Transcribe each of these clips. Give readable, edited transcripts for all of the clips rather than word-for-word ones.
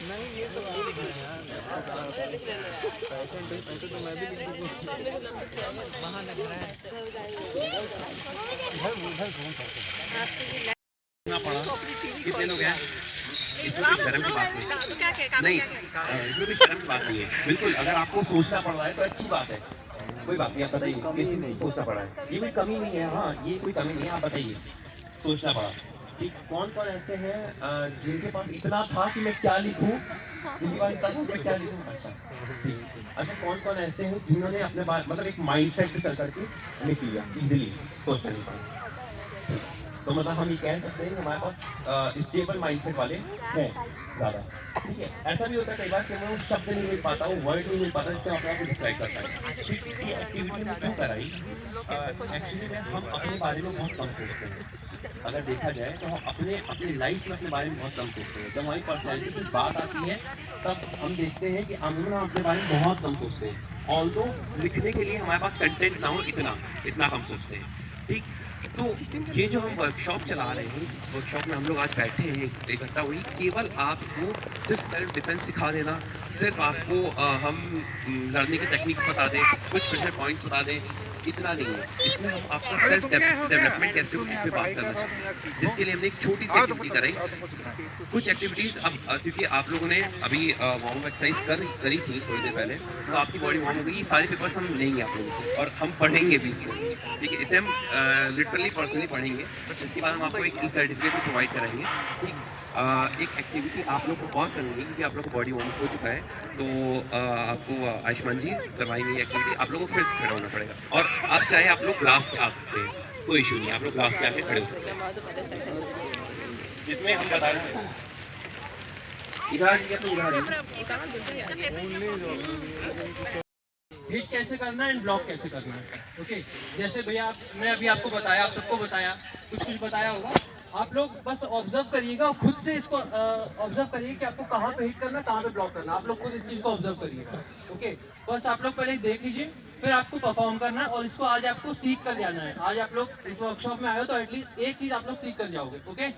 नहीं ये तो नहीं लिख रहे हैं पैसे तो मैं भी लिख दूँगी वहाँ लग रहा है उधर उधर घूम सकते पड़ा कितने लोग हैं? इसमें कोई शर्म की बात नहीं, इसमें कोई शर्म की बात नहीं है। बिल्कुल, अगर आपको सोचना पड़ रहा है तो अच्छी बात है, कोई बात नहीं। आप बताइए किसी नहीं सोचना पड़ा है, ये कोई कमी नहीं है। हाँ, ये कोई कमी नहीं है, आप बताइए सोचना पड़ा ठीक। कौन कौन ऐसे हैं जिनके पास इतना था कि मैं क्या लिखूं, जिनके पास इतना था कि मैं क्या लिखूं? अच्छा ठीक। अच्छा, कौन कौन ऐसे हैं जिन्होंने अपने बात मतलब एक माइंडसेट पे चल करके लिख लिया, इजीली सोचना नहीं पड़ा? तो मतलब हम ये कह सकते हैं कि हमारे पास स्टेबल माइंडसेट वाले हैं ज़्यादा। ठीक है, ऐसा भी होता है कई बार कि मैं वो शब्द नहीं मिल पाता, वो वर्ड नहीं मिल पाता जिससे अपने आप को डिस्क्राइब करता है। ये एक्टिविटी में क्यों कराई? एक्चुअली में हम अपने बारे में बहुत कम सोचते हैं। अगर देखा जाए तो हम अपनी लाइफ में अपने बारे में बहुत कम सोचते हैं। जब हमारी पर्सनैलिटी की बात आती है तब हम देखते हैं कि हम अपने बारे में बहुत कम सोचते हैं। ऑल्दो लिखने के लिए हमारे पास कंटेंट ना हो, इतना कम सोचते हैं। ठीक, तो ये जो हम वर्कशॉप चला रहे हैं, वर्कशॉप में हम लोग आज बैठे हैं इकट्ठा हुई, केवल आपको सिर्फ सेल्फ डिफेंस सिखा देना, सिर्फ आपको हम लड़ने की टेक्निक बता दें, कुछ प्रेशर पॉइंट्स बता दें, इतना नहीं है। इसमें हम आपका सेल्फ डेवलपमेंट कैसे हो इस पर बात करना चाहते हैं, जिसके लिए हमने एक छोटी सी एक्टिविटी कराई। कुछ एक्टिविटीज़ अब क्योंकि आप लोगों ने अभी वार्म अप एक्सरसाइज करी थी थोड़ी देर पहले, तो आपकी बॉडी वार्म हो गई। सारे पेपर्स हम लेंगे आप लोगों से और हम पढ़ेंगे भी इसको। ठीक है, इसे हम लिटरली पर्सनली पढ़ेंगे। इसके बाद हम आपको एक ई सर्टिफिकेट भी प्रोवाइड कराएंगे। ठीक, एक एक्टिविटी आप लोग को और करनी है क्योंकि आप लोग को बॉडी वार्म हो चुका है, तो आपको आयुष्मान जी करवाएंगे एक्टिविटी। आप लोगों को फिर से खड़ा होना पड़ेगा और आप चाहे आप लोग क्लास के आ सकते हैं, कोई इशू नहीं है, आप लोग क्लास के आके खड़े हो सकते हैं। जिसमें हम बता रहे हैं इधर तो इधर हिट कैसे करना है एंड ब्लॉक कैसे करना है। ओके, जैसे भैया मैं अभी आपको बताया, आप सबको बताया, कुछ बताया होगा। आप लोग बस ऑब्जर्व करिएगा और खुद से इसको ऑब्जर्व करिए कि आपको कहाँ पे हिट करना, कहाँ पे ब्लॉक करना। आप लोग खुद इस चीज़ को ऑब्जर्व करिएगा। ओके, बस आप लोग पहले देख लीजिए, फिर आपको परफॉर्म करना है और इसको आज आपको सीख कर जाना है। आज आप लोग इस वर्कशॉप में आए हो तो एटलीस्ट एक चीज़ आप लोग सीख कर जाओगे। ओके,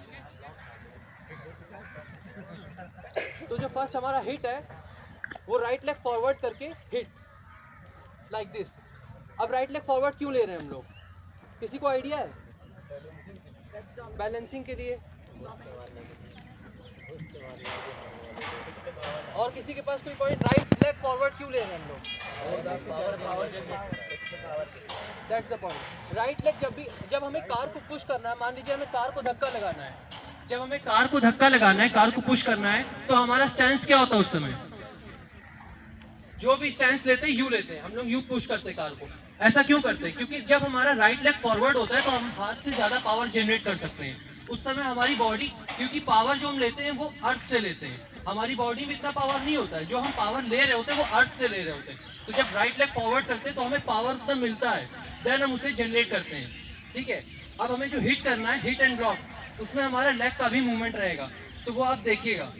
तो जो फर्स्ट हमारा हिट है वो राइट लेग फॉरवर्ड करके हिट लाइक दिस। अब राइट लेग फॉरवर्ड क्यों ले रहे हैं हम लोग? किसी को आइडिया है? बैलेंसिंग के लिए। और किसी के पास कोई पॉइंट? राइट लेग फॉरवर्ड क्यों ले रहे हैं हम लोग? That's the point. Right leg जब हमें कार को पुश करना है, मान लीजिए हमें कार को धक्का लगाना है, जब हमें कार को धक्का लगाना है, कार को पुश करना है, तो हमारा स्टैंस क्या होता है उस समय? जो भी स्टैंस लेते हैं यू लेते हैं, हम लोग यू पुश करते हैं कार को। ऐसा क्यों करते हैं? क्योंकि जब हमारा राइट लेग फॉरवर्ड होता है तो हम हाथ से ज्यादा पावर जनरेट कर सकते हैं। उस समय हमारी बॉडी, क्योंकि पावर जो हम लेते हैं वो अर्थ से लेते हैं, हमारी बॉडी में इतना पावर नहीं होता है। जो हम पावर ले रहे होते हैं वो अर्थ से ले रहे होते हैं। तो जब राइट लेग फॉरवर्ड करते हैं तो हमें पावर उतना मिलता है, देन हम उसे जनरेट करते हैं। ठीक है, अब हमें जो हिट करना है, हिट एंड ड्रॉप, उसमें हमारा लेग का भी मूवमेंट रहेगा, तो वो आप देखिएगा।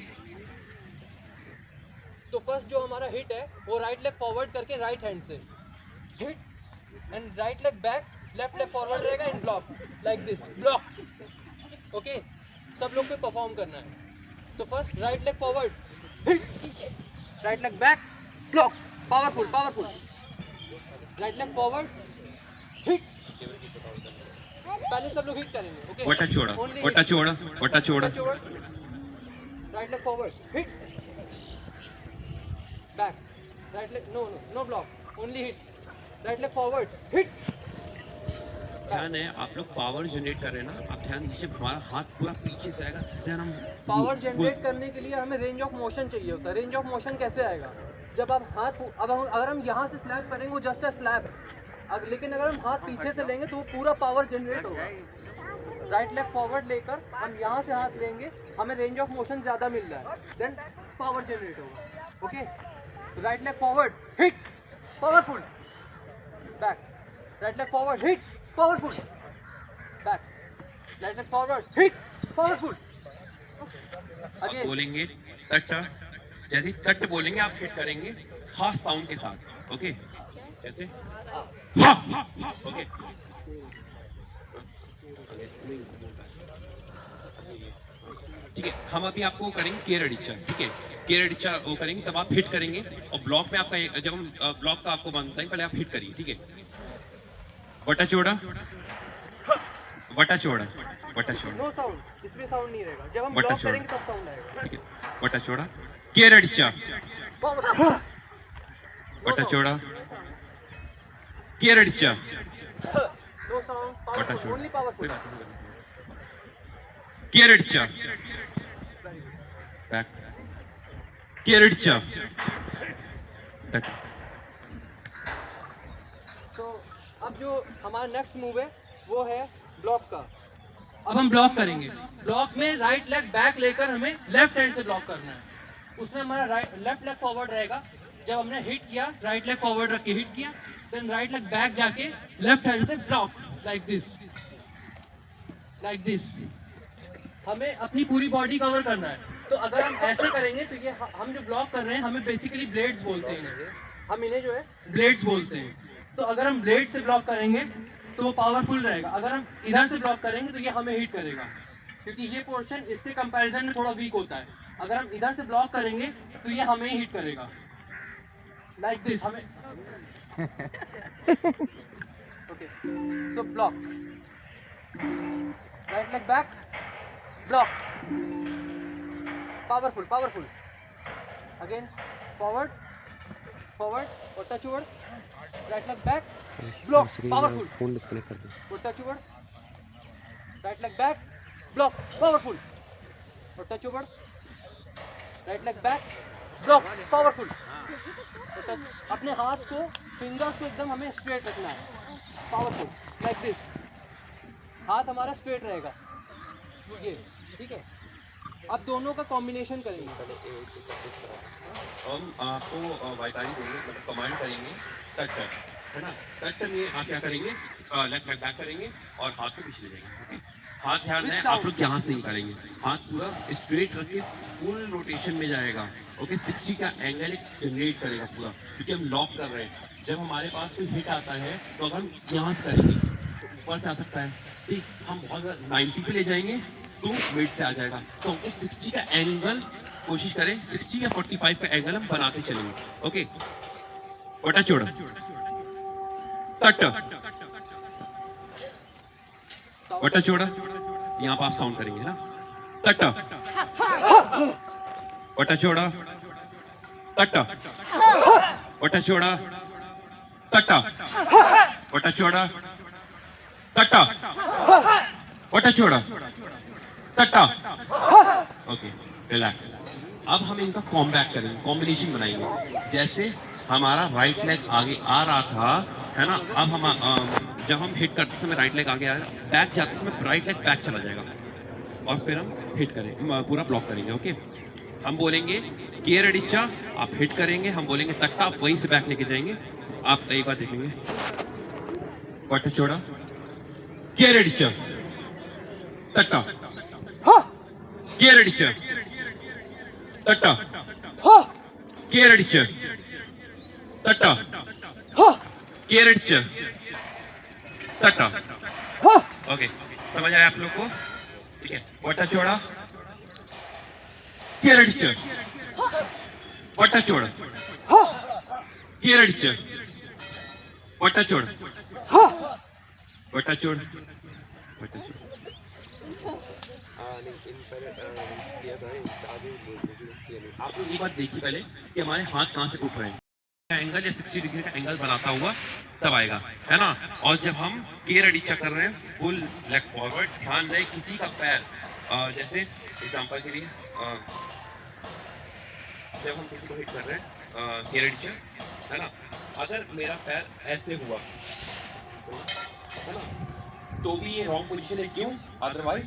तो फर्स्ट जो हमारा हिट है वो राइट लेग फॉरवर्ड करके राइट हैंड से hit and right leg back, left leg forward रहेगा and block like this, block. Okay, सब लोग को परफॉर्म करना है। तो first right leg forward hit, right leg back, block, powerful powerful, right leg forward hit. पहले सब लोग हिट करेंगे। ओके, वटा छोड़ा, वटा छोड़ा, वटा छोड़ा, right leg forward hit, back, right leg, no no no block, only hit, right leg forward hit. ध्यान है, आप लोग पावर जनरेट कर रहे हैं ना, आप ध्यान दीजिए, हमारा हाथ पूरा पीछे से आएगा, देन हम पावर जनरेट करने के लिए हमें रेंज ऑफ मोशन चाहिए होता है। रेंज ऑफ मोशन कैसे आएगा? जब आप हाथ, अगर हम यहाँ से स्लैप करेंगे वो जस्ट अ स्लैप, लेकिन अगर हम हाथ पीछे से लेंगे तो वो पूरा पावर जनरेट होगा। राइट लेग फॉरवर्ड लेकर हम यहाँ से हाथ लेंगे, हमें रेंज ऑफ मोशन ज़्यादा मिल रहा है, देन पावर जनरेट होगा। Okay, right leg forward hit, powerful, back, right leg forward hit, powerful, back, right leg forward hit, powerful. आप बोलेंगे कट, जैसे कट बोलेंगे आप हिट करेंगे हा साउंड के साथ। ओके, जैसे हा, ओके, ठीक है, हम अभी आपको करेंगे केरडिचा, ठीक है, केरडिचा वो करेंगे, तब आप हिट करेंगे और ब्लॉक में आपका जब हम ब्लॉक का आपको बनता है, पहले आप हिट करिए, ठीक है। वटा चौड़ा, वटा चौड़ा, वटा चौड़ा, नो साउंड, इसमें साउंड नहीं रहेगा, जब हम वटा ब्लॉक चौड़ा, करेंगे तब साउंड आएगा। ठीक है, वटा चौड़ा, केरडिचा, वटा चौड़ा, केरडिचा, नो साउंड, वटा पावरफुल, चौड़ा, ओनली पावरफुल। केरडिचा, बैक, केरडिचा, टक। तो अब जो हमारा नेक्स्ट मूव है वो है ब्लॉक का। अब हम ब्लॉक करेंगे, ब्लॉक में राइट लेग बैक लेकर हमें लेफ्ट हैंड से ब्लॉक करना है। उसमें हमारा लेफ्ट लेग फॉरवर्ड रहेगा, जब हमने हिट किया राइट लेग फॉरवर्ड रख के हिट किया, देन राइट लेग बैक जाके लेफ्ट हैंड से block like this, like this. हमें अपनी पूरी बॉडी कवर करना है, तो अगर हम ऐसे करेंगे तो ये हम जो ब्लॉक कर रहे हैं हमें बेसिकली ब्लेड्स बोलते हैं इन्हें, हम इन्हें जो है ब्लेड्स बोलते हैं। तो अगर हम ब्लेड से ब्लॉक करेंगे तो वो पावरफुल रहेगा, अगर हम इधर से ब्लॉक करेंगे तो ये हमें हिट करेगा, क्योंकि ये पोर्शन इसके कंपैरिजन में थोड़ा वीक होता है। अगर हम इधर से ब्लॉक करेंगे तो ये हमें हिट करेगा लाइक दिस, हमें okay. So block, right leg back, block, powerful, powerful, again forward, forward और touch over, right leg back, block, powerful, phone disconnect कर दो। और touch over, right leg back, block, powerful, और touch over, right leg back, block, powerful, और touch. अपने हाथ को, fingers को एकदम हमें स्ट्रेट रखना है, पावरफुल, लाइक दिस। हाथ हमारा स्ट्रेट रहेगा, ये ठीक है। अब दोनों का कॉम्बिनेशन करेंगे। हम आपको वाइटाली देंगे, मतलब कमांड करेंगे टच टच, है ना। टच में आप क्या करेंगे, लेफ्ट लेग बैक करेंगे और हाथ को पीछे ले जाएंगे, ओके। हाथ ध्यान है, आप लोग यहाँ से ही करेंगे, हाथ पूरा स्ट्रेट रख के फुल रोटेशन में जाएगा, ओके। 60 का एंगल एक जनरेट करेगा पूरा, क्योंकि हम लॉक कर रहे हैं। जब हमारे पास कोई हिट आता है तो अगर हम यहाँ से करेंगे ऊपर से आ सकता है, ठीक। हम बहुत 90 पे ले जाएंगे तो मिड से आ जाएगा, तो हमको 60 का एंगल कोशिश करें, 60 या 45 का एंगल हम बनाते चलेंगे, ओके। वटा चौड़ा, तट, वटा चौड़ा, यहाँ पर आप साउंड करेंगे ना, तट, वटा चौड़ा, तट, वटा चौड़ा, तट, वटा चौड़ा, तट, वटा चौड़ा, तट, ओके, रिलैक्स। अब हम इनका कॉम्बैक करेंगे, कॉम्बिनेशन बनाएंगे। जैसे हमारा राइट लेग आगे आ रहा था, है ना, अब हम जब हम हिट करते समय राइट लेग आगे आएगा, बैक जाते समय राइट लेग बैक चला जाएगा और फिर हम हिट करेंगे, पूरा ब्लॉक करेंगे, ओके। हम बोलेंगे केरडिचा, आप हिट करेंगे, हम बोलेंगे तट्टा, आप वहीं से बैक लेके जाएंगे। आप एक बार देखेंगे, वटा चौड़ा, केरडिचा, तट्टा, केरडिचा, तट्टा, केरडिचा, तट्टा, केरडिचा, तट्टा, ओके। समझ आया आप लोग को, ठीक है। वटा चौड़ा, केरडिचा, वटा चौड़ा, केरडिचा, वटा चौड़ा, वटा चौड़ा, वटा चौड़ा। आप लोग ये बात देखिए पहले कि हमारे हाथ कहाँ से उठ रहे हैं, एंगल या 60 डिग्री का एंगल बनाता हुआ तब आएगा, है ना। और जब हम केरडिचा कर रहे हैं, फुल लेग फॉरवर्ड, ध्यान रहे किसी का पैर, जैसे एग्जांपल के लिए जब हम किसी को हिट कर रहे हैं केरडिचा, है ना, अगर मेरा पैर ऐसे हुआ, है ना, तो भी ये रॉन्ग पोजीशन है, क्यों, अदरवाइज।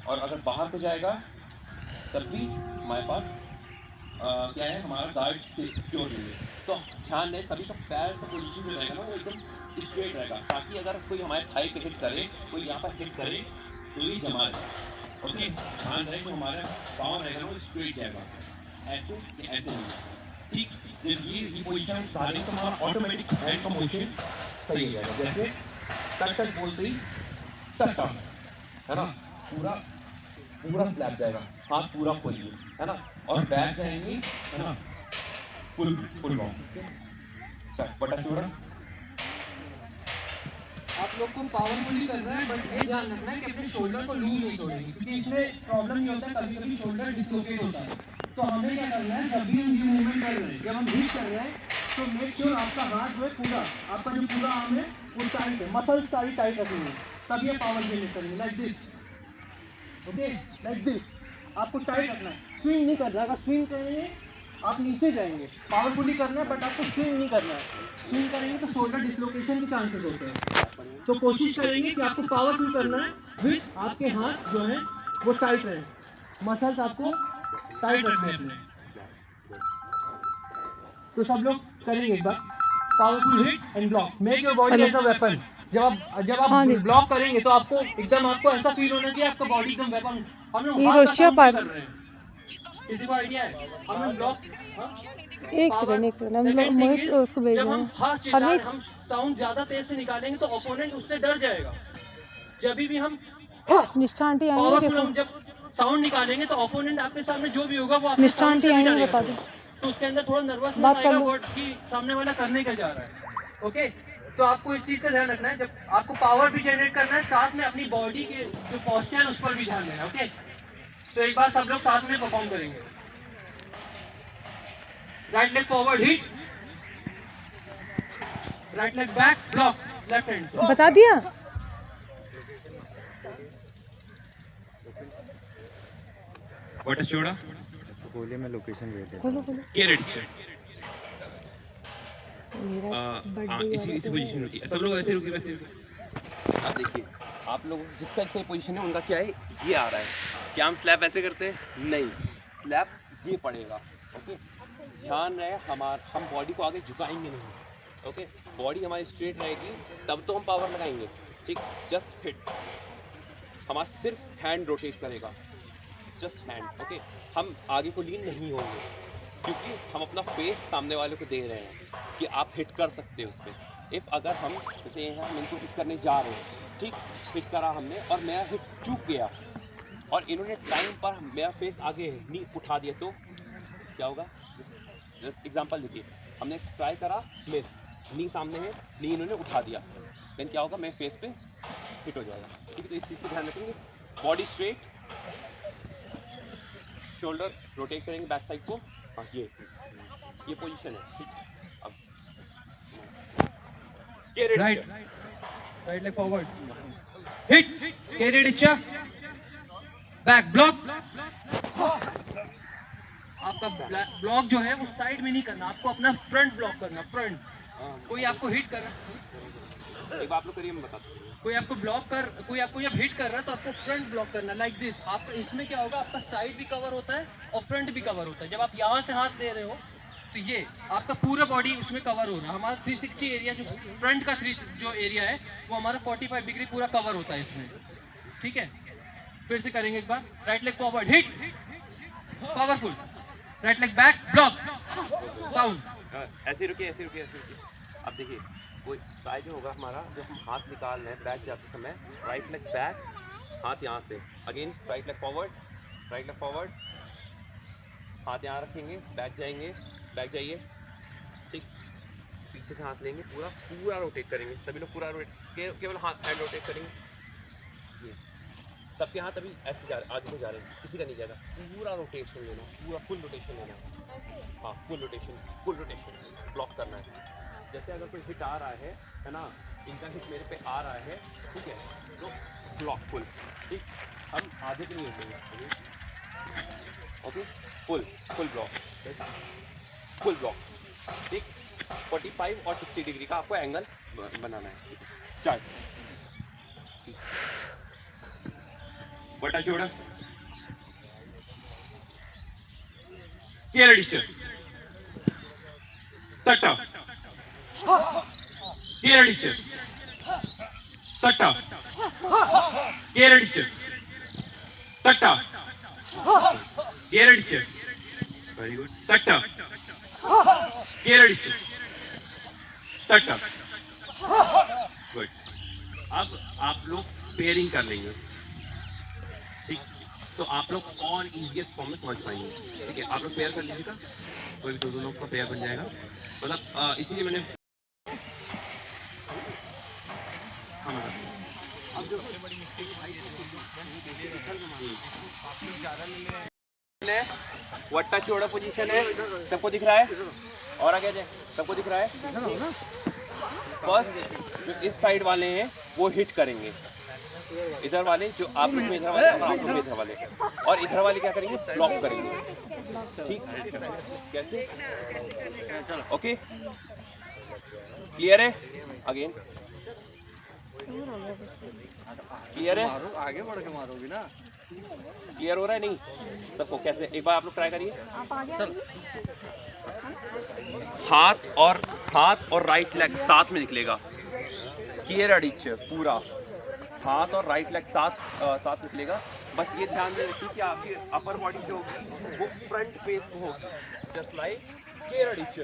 और अगर बाहर को जाएगा तब भी हमारे पास क्या है, हमारा गार्ड से सिक्योर नहीं है। तो ध्यान दें, सभी का पैर का पोजीशन जो रहेगा ना वो एकदम स्ट्रेट रहेगा, ताकि अगर कोई हमारे थाई पे हिट करे, कोई यहाँ पर हिट करे तो ये जमा रहेगा, ओके। ध्यान रहे तो हमारा पाँव रहेगा ना वो स्ट्रेट जाएगा, ऐसे या ऐसे नहीं, ठीक। जब ये पोजीशन डालेंगे तो हमारा ऑटोमेटिक हैंड का मोशन सही हो जाएगा। जैसे टक टक बोलते ही टक, है ना, पूरा पूरा स्लैप जाएगा, हाथ पूरा खोलिए, है ना, और बैक जाएंगे, है ना, फुल फुल लॉन्ग, बटा चौड़ा। आप लोग को पावरफुली करना है, बट ये ध्यान रखना है कि अपने शोल्डर को लूज नहीं छोड़ेंगे, क्योंकि इसमें प्रॉब्लम ये होता है कभी कभी शोल्डर डिसलोकेट होता है। तो हमें क्या करना है, जब भी हम ये मूवमेंट कर रहे हैं, जब हम हिट कर रहे हैं, तो मेक श्योर आपका हाथ जो है पूरा, आपका जो पूरा आर्म है वो टाइट है, मसल्स सारी टाइट रखेंगे, तब ये पावर जनरेट करेंगे, like this, okay, like this. आपको टाइट रखना है, स्विंग नहीं करना है। अगर स्विंग करेंगे आप नीचे जाएंगे। पावरफुली करना है, बट आपको स्विंग नहीं करना है। स्विंग करेंगे तो शोल्डर डिसलोकेशन के चांसेस होते हैं। तो कोशिश करेंगे कि आपको पावरफुल करना है, विथ आपके हाथ जो है वो टाइट रहे, मसल्स आपको टाइट रखने हैं। तो सब लोग करेंगे एक बार, powerful hit and block, make your body as a weapon. जब आप ब्लॉक करेंगे तो आपको एकदम आपको ऐसा फील होना चाहिए आपका बॉडी एकदम वेपन। हम लोग हाथ का काम नहीं कर रहे हैं। किसी को आइडिया है? हम लोग ब्लॉक, एक सेकंड हम लोग मोहित उसको भेज जब रहे हम हैं। हाथ चिल्ला हम साउंड ज्यादा तेज से निकालेंगे तो ओपोनेंट उससे डर जाएगा। जब भी हम निष्ठा आंटी आएंगे, पावरफुल देखो हम जब साउंड निकालेंगे तो ओपोनेंट आपके सामने जो भी होगा वो आपके निष्ठा साउंड आंटी से भी आएंगे, डरेगा। बता दो। तो उसके अंदर थोड़ा नर्वसनेस बात कर आएगा लो। वर्ड की सामने वाला करने का जा रहा है। ओके, तो आपको इस चीज का ध्यान रखना है, जब आपको पावर भी जनरेट करना है, साथ में अपनी बॉडी के जो पोस्चर है उस पर भी ध्यान देना है। ओके, तो एक बार सब लोग साथ में परफॉर्म करेंगे। Right leg forward hit, right leg back block, left hand. बता दिया। बटा चौड़ा, बोलिए, मैं लोकेशन भेज देता बोलो बोलो। के रेडी सर। मेरा इसी पोजीशन में रुकिए, सब लोग ऐसे रुकिए, वैसे रुकिए। अब देखिए आप लोग जिसका इसका पोजीशन है उनका क्या है, ये आ रहा है। क्या हम स्लैप ऐसे करते हैं? नहीं, स्लैप ये पड़ेगा। ओके, ध्यान रहे हम बॉडी को आगे झुकाएंगे नहीं। ओके, बॉडी हमारी स्ट्रेट रहेगी तब तो हम पावर लगाएंगे। ठीक, जस्ट हिट, हमारा सिर्फ हैंड रोटेट करेगा, जस्ट हैंड। ओके, हम आगे को लीन नहीं होंगे क्योंकि हम अपना फेस सामने वाले को दे रहे हैं कि आप हिट कर सकते हो उस पर। इफ़ अगर हम जैसे यहाँ हम इनको हिट करने जा रहे हैं, ठीक, हिट करा हमने और मेरा हिट चूक गया और इन्होंने टाइम पर मेरा फेस आगे नी उठा दिया तो क्या होगा? जस्ट एग्जांपल देखिए, हमने ट्राई करा, मिस, नी सामने है, नी इन्होंने उठा दिया, देन क्या होगा? मेरे फेस पे हिट हो जाएगा। ठीक है, तो इस चीज़ को ध्यान रखेंगे। बॉडी स्ट्रेट, शोल्डर रोटेट करेंगे बैक साइड को। हाँ, ये पोजीशन है। ठीक, अब right leg forward hit, carry Richa, back block. आपका ब्लॉक जो है वो साइड में नहीं करना, आपको अपना फ्रंट ब्लॉक करना, फ्रंट। कोई आपको हिट कर रहा है, एक बार आप लोग करिए, मैं बताता हूँ। कोई आपको जब हिट कर रहा है तो आपको फ्रंट ब्लॉक करना, लाइक दिस। आपका इसमें क्या होगा, आपका साइड भी कवर होता है और फ्रंट भी कवर होता है। जब आप यहाँ से हाथ दे रहे हो तो ये आपका पूरा बॉडी उसमें कवर हो रहा है। हमारा 360 एरिया जो फ्रंट का जो एरिया है वो हमारा 45 डिग्री पूरा कवर होता है इसमें। ठीक है, फिर से करेंगे एक बार। Right leg forward hit, powerful, right leg back block, sound. ऐसे रुकिए, ऐसे रुकिए, ऐसे रुकिए। अब देखिए, कोई ट्राई जो होगा हमारा, जब हम हाथ निकाल रहे हैं बैक जाते समय, राइट लेग बैक, हाथ यहाँ से again, right leg forward, right leg forward, हाथ यहाँ रखेंगे, बैक जाएंगे, बैक जाइए। ठीक, पीछे से हाथ लेंगे, पूरा रोटेट करेंगे। सभी लोग पूरा रोटेट, केवल हाथ हैंड रोटेट करेंगे। ये सबके हाथ अभी ऐसे आगे को जा रहे हैं, किसी का नहीं जाएगा। पूरा रोटेशन लेना, पूरा फुल रोटेशन लेना। हाँ, फुल रोटेशन ब्लॉक करना है। जैसे अगर कोई हिट आ रहा है ना, इनका हिट मेरे पे आ रहा है, ठीक है, तो ब्लॉक फुल। ठीक, हम आधे के नहीं उठेंगे। Okay, full block. ठीक, 45 और 60 डिग्री का आपको एंगल बनाना है। स्टार्ट, बटा चौड़ा, केरडीचर, तटा, केरडीचर, तटा, केरडीचर, तटा, केरडीचर, वेरी गुड, तटा, केरडीचर, तटा, गुड। अब आप लोग पेयरिंग कर लेंगे। ठीक, तो आप लोग और इजीएस्ट फॉर्म में समझ पाएंगे। ठीक है, आप लोग पेयर कर लीजिएगा, कोई भी दो लोग का पेयर बन जाएगा। मतलब इसीलिए मैंने वट्टा चौड़ा पोजीशन है, सबको दिख रहा है? और आगे जाए, सबको दिख रहा है? फर्स्ट जो इस साइड वाले हैं वो हिट करेंगे, इधर वाले जो आप लोग में इधर वाले और आप लोग में इधर वाले, और इधर वाले क्या करेंगे? ब्लॉक करेंगे। ठीक, कैसे? ओके, क्लियर है? अगेन क्लियर है? आगे बढ़ के मारोगी ना। क्लियर हो रहा है नहीं सबको? कैसे? एक बार आप लोग ट्राई करिए। हाथ और राइट लेग साथ में निकलेगा। क्लियर एडिचर पूरा हाथ और राइट लेग साथ निकलेगा। बस ये ध्यान में रखिए कि आपकी अपर बॉडी जो होगी वो फ्रंट फेस को होगी, जस्ट लाइक क्लियर एडिचर।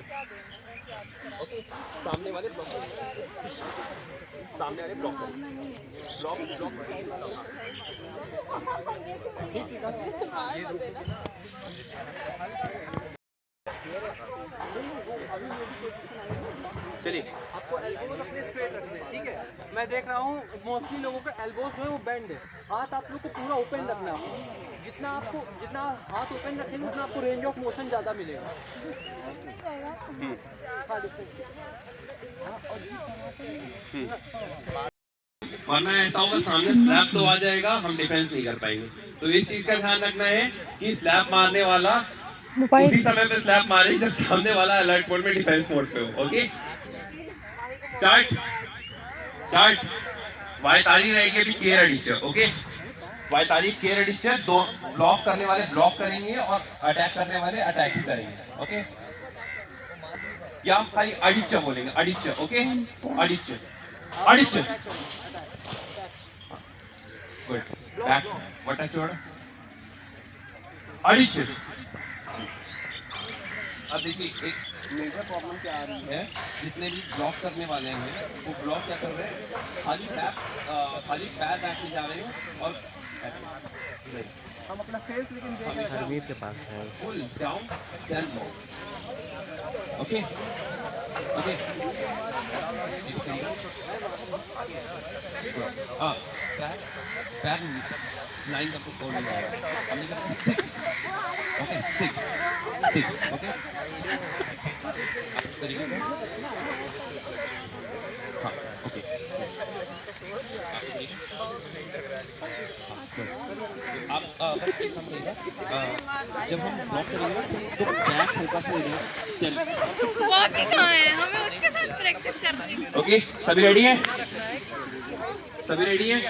ओके, सामने वाले ब्लॉक चलिए। आपको एल्बोज अपने स्ट्रेट रखने हैं, ठीक है? मैं देख रहा हूँ मोस्टली लोगों का एल्बोज जो है वो बेंड है। हाथ आप लोग को पूरा ओपन रखना है आपको। जितना हाथ ओपन रखेंगे उतना आपको रेंज ऑफ मोशन ज़्यादा मिलेगा। वरना ऐसा होगा सामने स्लैब तो आ जाएगा, हम डिफेंस नहीं कर पाएंगे। तो इस चीज का ध्यान रखना है कि स्लैब मारने वाला उसी समय पे स्लैब मारे जब सामने वाला अलर्ट मोड में डिफेंस मोड पे हो। Okay, start. वायताली रहेगी अभी केयर एडिचर। ओके, वायताली केयर एडिचर, दो ब्लॉक करने वाले ब्लॉक करेंगे और अटैक करने वाले अटैक ही करेंगे। ओके, या हम खाली अडिचर बोलेंगे, अडिचर। ओके, अडिचर गुड, बैक वटा छोड़, अडिचर। अब देखिए एक मेजर प्रॉब्लम क्या आ रही है, जितने भी ब्लॉक करने वाले हैं वो ब्लॉक क्या कर रहे हैं, खाली पैर बैक में जा रहे हैं और हम अपना फेस लेकिन देख रहे हैं हरमीत के पास है। Pull down then block. Okay, पैर लाइन का कोड नहीं आएगा, हमने कहा ओके ठीक ओके तरीके से हाँ ओके आप बस एक काम करिएगा, जब हम ब्लॉक करेंगे तो बैक हल्का सा इधर चल वॉक ही कहाँ है, हमें उसके साथ प्रैक्टिस करनी है। ओके, सभी रेडी हैं? सभी रेडी हैं?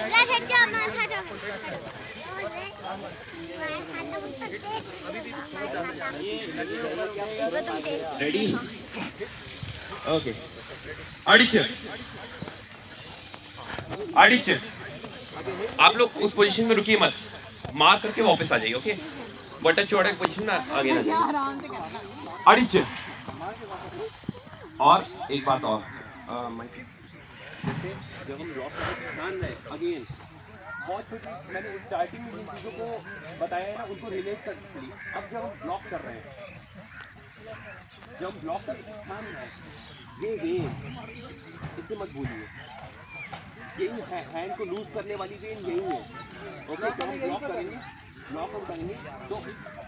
रेडी? ओके, अडिचर आप लोग उस पोजीशन में रुकिए मत, मार करके वापस आ जाइए। ओके, बटर चौड़े पोजीशन में आगे ना जाइए। अडिचर। और एक बात और, जैसे जब हम ब्लॉक करते ध्यान रहे अगेन बहुत छोटी, मैंने स्टार्टिंग में जिन चीज़ों को बताया है ना उनको रिलेट कर चलिए। अब जब हम ब्लॉक कर रहे हैं, जब हम ब्लॉक करते हैं ध्यान रहे ये वेन इसे मत भूलिए, यही है हैंड को लूज करने वाली वेन यही है। ओके, जब हम ब्लॉक हम करेंगे तो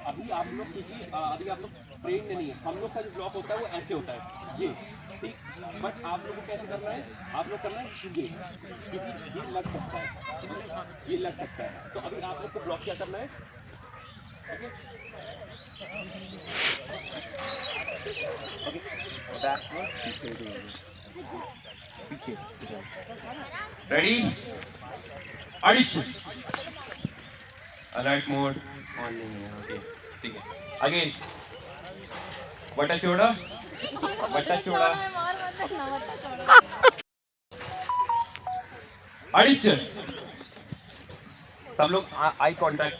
अभी आप लोग क्योंकि अभी आप लोग ट्रेन नहीं है, हम लोग का जो ब्लॉक होता है वो ऐसे होता है ये, ठीक, बट आप लोग को कैसे करना है, आप लोग करना है ये, क्योंकि ये लग सकता है, ये लग सकता है। तो अभी आप लोग को ब्लॉक क्या करना है, ओके, पीछे रेडी, अडिचर, अलर्ट मोड ऑन नहीं है। ओके ठीक है, अगेन बटा चौड़ा अडिचर। सब लोग आई कांटेक्ट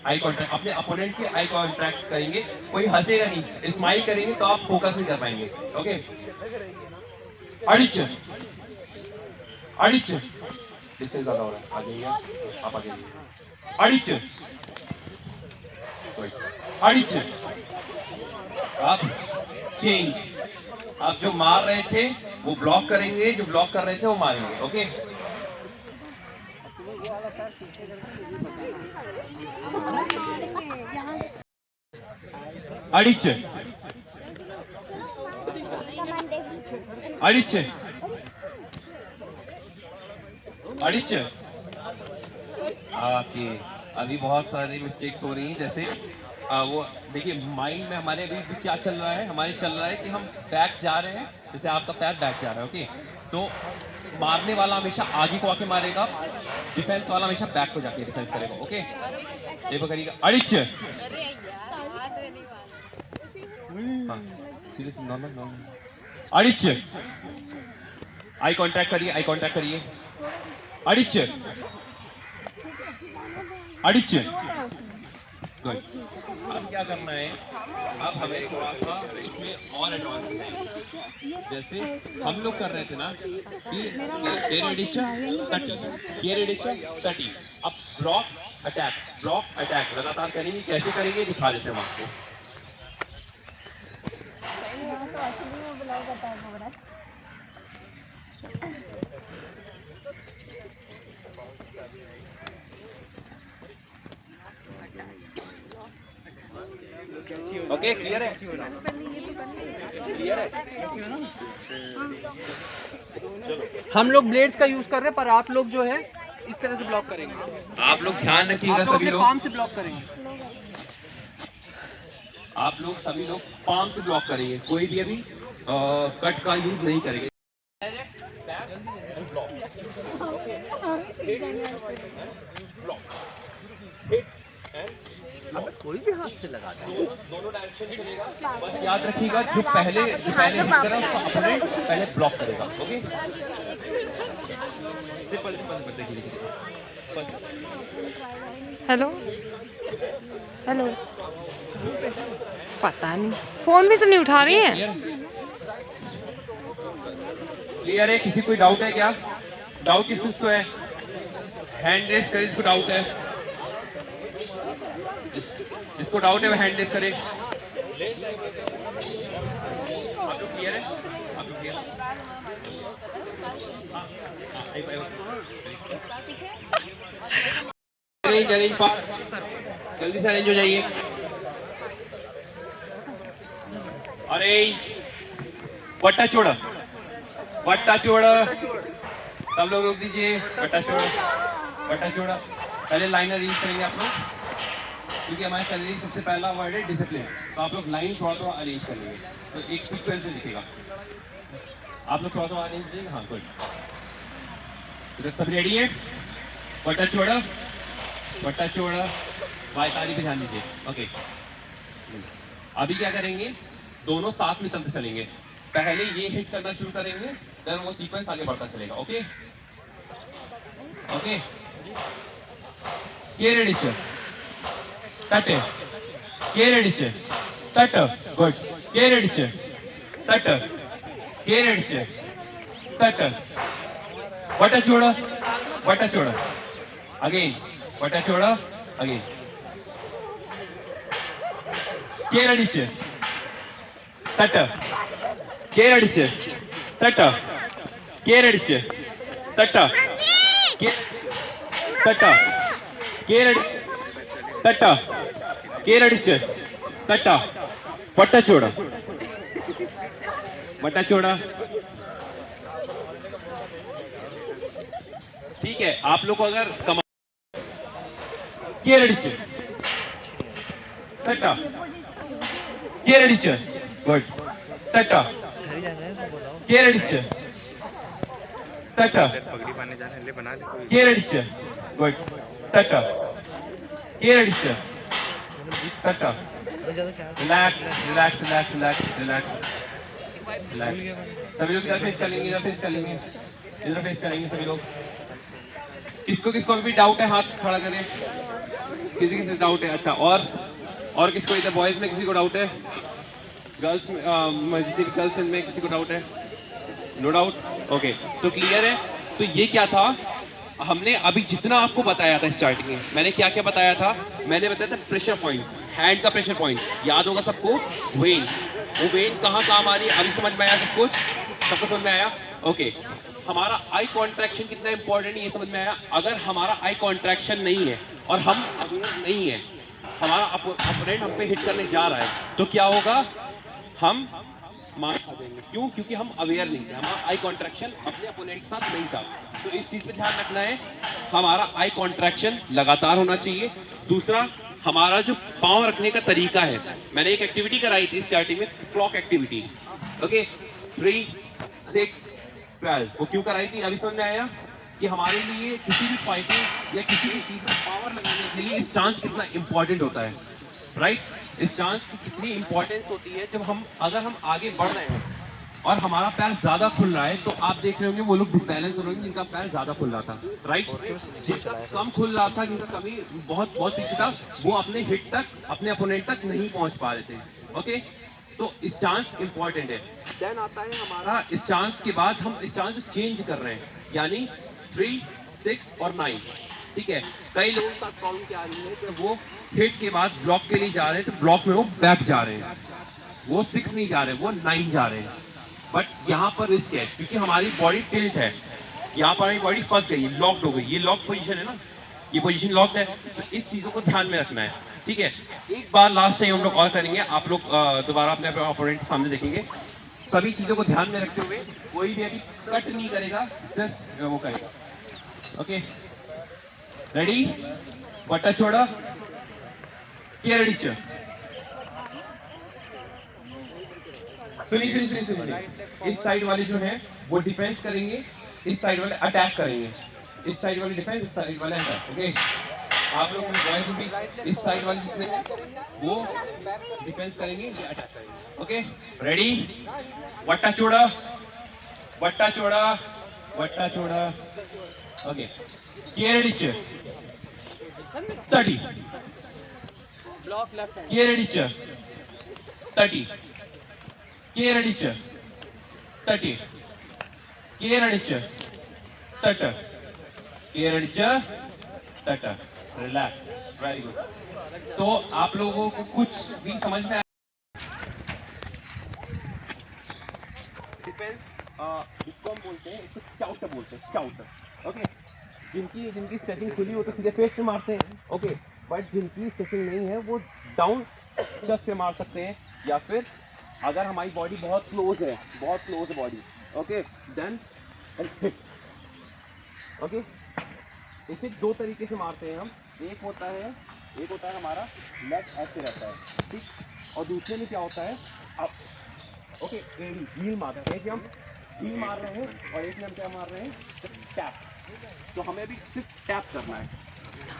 अपने अपोनेंट के आई कांटेक्ट करेंगे, कोई हंसेगा नहीं, स्माइल करेंगे तो आप फोकस नहीं कर पाएंगे। ओके, अडिचर इससे ज्यादा हो रहा है, आ जाइए आप, आ जाइए। अडिचर अड़िचे आप चेंज, आप जो मार रहे थे वो ब्लॉक करेंगे, जो ब्लॉक कर रहे थे वो मारेंगे। ओके, अड़िचे अड़िचे अड़िचे। ओके, अभी बहुत सारी मिस्टेक्स हो रही हैं, जैसे वो देखिए माइंड में हमारे अभी भी क्या चल रहा है, हमारे चल रहा है कि हम बैक जा रहे हैं, जैसे आपका पैर बैक जा रहा है। ओके, तो मारने वाला हमेशा आगे को आके मारेगा, डिफेंस वाला हमेशा बैक को जाके डिफेंस करेगा। ओके, ये पकड़िएगा, अड़िचे नॉर्मल अड़िचे, आई कांटेक्ट करिए, आई कांटेक्ट करिए, अड़िचे अड़िचे। गुड, अब क्या करना है, अब हमें थोड़ा सा इसमें और एडवांस करना है, जैसे हम लोग कर रहे थे ना कि ये रेडिशन तटी, अब ब्लॉक अटैक लगातार करेंगे। कैसे करेंगे दिखा देते हैं हम आपको। ओके, क्लियर है, क्लियर है। हम लोग ब्लेड्स का यूज कर रहे हैं, पर आप लोग जो है इस तरह से ब्लॉक करेंगे। आप लोग ध्यान रखिएगा, आप लोग सभी अपने लोग, palm से ब्लॉक करेंगे। आप लोग सभी लोग पाम से ब्लॉक करेंगे, कोई भी अभी कट का यूज नहीं करेंगे। कोई भी हाथ से लगा दोनों डायरेक्शन चलेगा, बस याद रखिएगा जो पहले हिट करा उसका अपोनेंट पहले ब्लॉक करेगा। ओके, सिंपल देखिए। हेलो हेलो, पता नहीं फोन भी तो नहीं उठा रही है। क्लियर है, किसी कोई डाउट है क्या? डाउट किस चीज को है? हैंड रेस करें जिसको डाउट है, जिसको डाउट है वो हैंड रेस करे। आप लोग क्लियर है? आप लोग क्लियर? जल्दी से अरेंज हो जाइए। अरे बट्टा छोड़ा, बट्टा छोड़ा, सब लोग रोक दीजिए। बट्टा छोड़ा, बट्टा छोड़ा। पहले लाइन अरेंज करेंगे आप लोग, क्योंकि हमारे शरीर सबसे पहला वर्ड है डिसिप्लिन। तो आप लोग लाइन थोड़ा थोड़ा अरेंज कर लेंगे, तो एक सीक्वेंस में दिखेगा। आप लोग थोड़ा थोड़ा अरेंज करेंगे। हाँ गुड, तो सब रेडी है? बट्टा छोड़ा, बट्टा छोड़ा, बाएं ताली पे ध्यान दीजिए। ओके, अभी क्या करेंगे, दोनों साथ में चलते चलेंगे। पहले ये हिट करना शुरू करेंगे, देन वो सीक्वेंस आगे बढ़ता चलेगा। ओके ओके, ये रेडी चल तट, ये रेडी चल तट, गुड, ये रेडी चल तट, ये रेडी चल तट, बटा छोड़ा, बटा छोड़ा, अगेन बटा छोड़ा, अगेन, ये रेडी चल तट, ये रेडी चल तट, ये रेडी चल तट, तटा, के रेडी तटा, के रेडी चल तटा, बट्टा छोड़ा, बट्टा छोड़ा। ठीक है, आप लोग को अगर के रेडी चल तटा, के रेडी चल, गुड, तटा, के रेडी चल तटा, पगड़ी पाने जाने ले बना ले कोई। के रेडी चल, गुड, तटा, के रेडी चल तटा, relax relax relax relax relax relax. सभी लोग इधर फेस करेंगे, इधर फेस करेंगे, इधर फेस करेंगे सभी लोग। किसको किसको भी डाउट है हाथ खड़ा करें, किसी किसी डाउट है? अच्छा, और किसको, इधर बॉयज में किसी को डाउट है? गर्ल्स में, गर्ल्स में किसी को डाउट है? नो डाउट, ओके, तो क्लियर है। तो ये क्या था, हमने अभी जितना आपको बताया था स्टार्टिंग में, मैंने क्या क्या बताया था? मैंने बताया था प्रेशर पॉइंट्स। हैंड का प्रेशर पॉइंट याद होगा सबको, वेन। वो वेन कहाँ काम आ रही है, अभी समझ में आया सब कुछ? सबको समझ में आया? ओके। हमारा आई कॉन्ट्रैक्शन कितना इंपॉर्टेंट है ये समझ में आया? अगर हमारा आई कॉन्ट्रैक्शन नहीं है और हम अवेयर नहीं है, हमारा अपोनेंट हम पे हिट करने जा रहा है, तो क्या होगा? हम मार खा देंगे। क्यों? क्योंकि हम अवेयर नहीं थे, हमारा आई कॉन्ट्रैक्शन अपने अपोनेंट के साथ नहीं था। तो इस चीज़ पे ध्यान रखना है, हमारा आई कॉन्ट्रैक्शन लगातार होना चाहिए। दूसरा, हमारा जो पाँव रखने का तरीका है, मैंने एक एक्टिविटी कराई थी स्टार्टिंग में, क्लॉक एक्टिविटी। ओके, 3, 6, 12। वो क्यों कराई थी? अभी समझ में आया कि हमारे लिए किसी भी फाइटिंग या किसी भी चीज़ में पावर लगाने के लिए इस चांस कितना इंपॉर्टेंट होता है, राइट? इस चांस की कितनी इंपॉर्टेंस होती है जब अगर हम आगे बढ़ रहे हैं और हमारा पैर ज्यादा खुल रहा है, तो आप देख रहे होंगे वो लोग डिसबैलेंस हो रहे होंगे जिनका पैर ज्यादा खुल रहा था, राइट? जिनका कम खुल रहा था, जिनका कमी बहुत पीछे था, वो अपने हिट तक, अपने अपोनेंट तक नहीं पहुंच पा रहे थे। ओके, तो इस चांस इंपॉर्टेंट है। देन आता है हमारा इस चांस के बाद हम इस चांस को चेंज कर रहे हैं, यानी 3, 6 और 9। ठीक है, कई लोगों के साथ प्रॉब्लम क्या आ रही है कि वो हिट के बाद ब्लॉक के लिए जा रहे हैं, तो ब्लॉक में वो बैक जा रहे हैं, वो 6 नहीं जा रहे, वो 9 जा रहे हैं। बट यहाँ पर रिस्क है क्योंकि हमारी बॉडी टिल्ट है, यहाँ पर हमारी बॉडी फंस गई, लॉक्ड हो गई। ये लॉक पोजीशन है ना, ये पोजीशन लॉक्ड है, तो इस चीज़ों को ध्यान में रखना है। ठीक है, एक बार लास्ट टाइम हम लोग और करेंगे, आप लोग दोबारा अपने अपोनेंट के सामने देखेंगे। सभी चीज़ों को ध्यान में रखते हुए कोई भी अभी कट नहीं करेगा, सिर्फ वो करेगा। Okay, ready? वट्टा छोड़ा, केरड़ी च। सुनिए, इस साइड वाले जो है वो डिफेंस करेंगे, इस साइड वाले अटैक करेंगे। इस साइड वाले डिफेंस, इस साइड वाले अटैक। ओके, आप लोग बॉयज भी इस साइड वाले जितने हैं वो डिफेंस करेंगे, ये अटैक करेंगे। Okay, ready? वट्टा छोड़ा, वट्टा छोड़ा, वट्टा छोड़ा। ओके, केरड़ी च, तड़ी, ब्लॉक लेफ्ट हैंड, केरड़ी च, तड़ी, केरड़ी च, तटी, केरड़ी च, तट, केरड़ी च, तट। Relax, very good. तो आप लोगों को कुछ भी समझ में आया? डिफेंस इसको हम बोलते हैं, इसको चाउट बोलते हैं, चाउट। ओके, जिनकी स्ट्रेचिंग खुली हो तो सीधे फेस पे मारते हैं। ओके, बट जिनकी स्ट्रेचिंग नहीं है वो डाउन चेस्ट पे मार सकते हैं, या फिर अगर हमारी बॉडी बहुत क्लोज है, बहुत क्लोज है body, okay, then hit. Okay, इसे दो तरीके से मारते हैं हम। एक होता है हमारा लेग ऐसे रहता है, ठीक, और दूसरे में क्या होता है, अब ओके, एडी हील मारते हैं कि हम हील मार रहे हैं, और एक में हम क्या मार रहे हैं, टैप। तो हमें भी सिर्फ टैप करना है,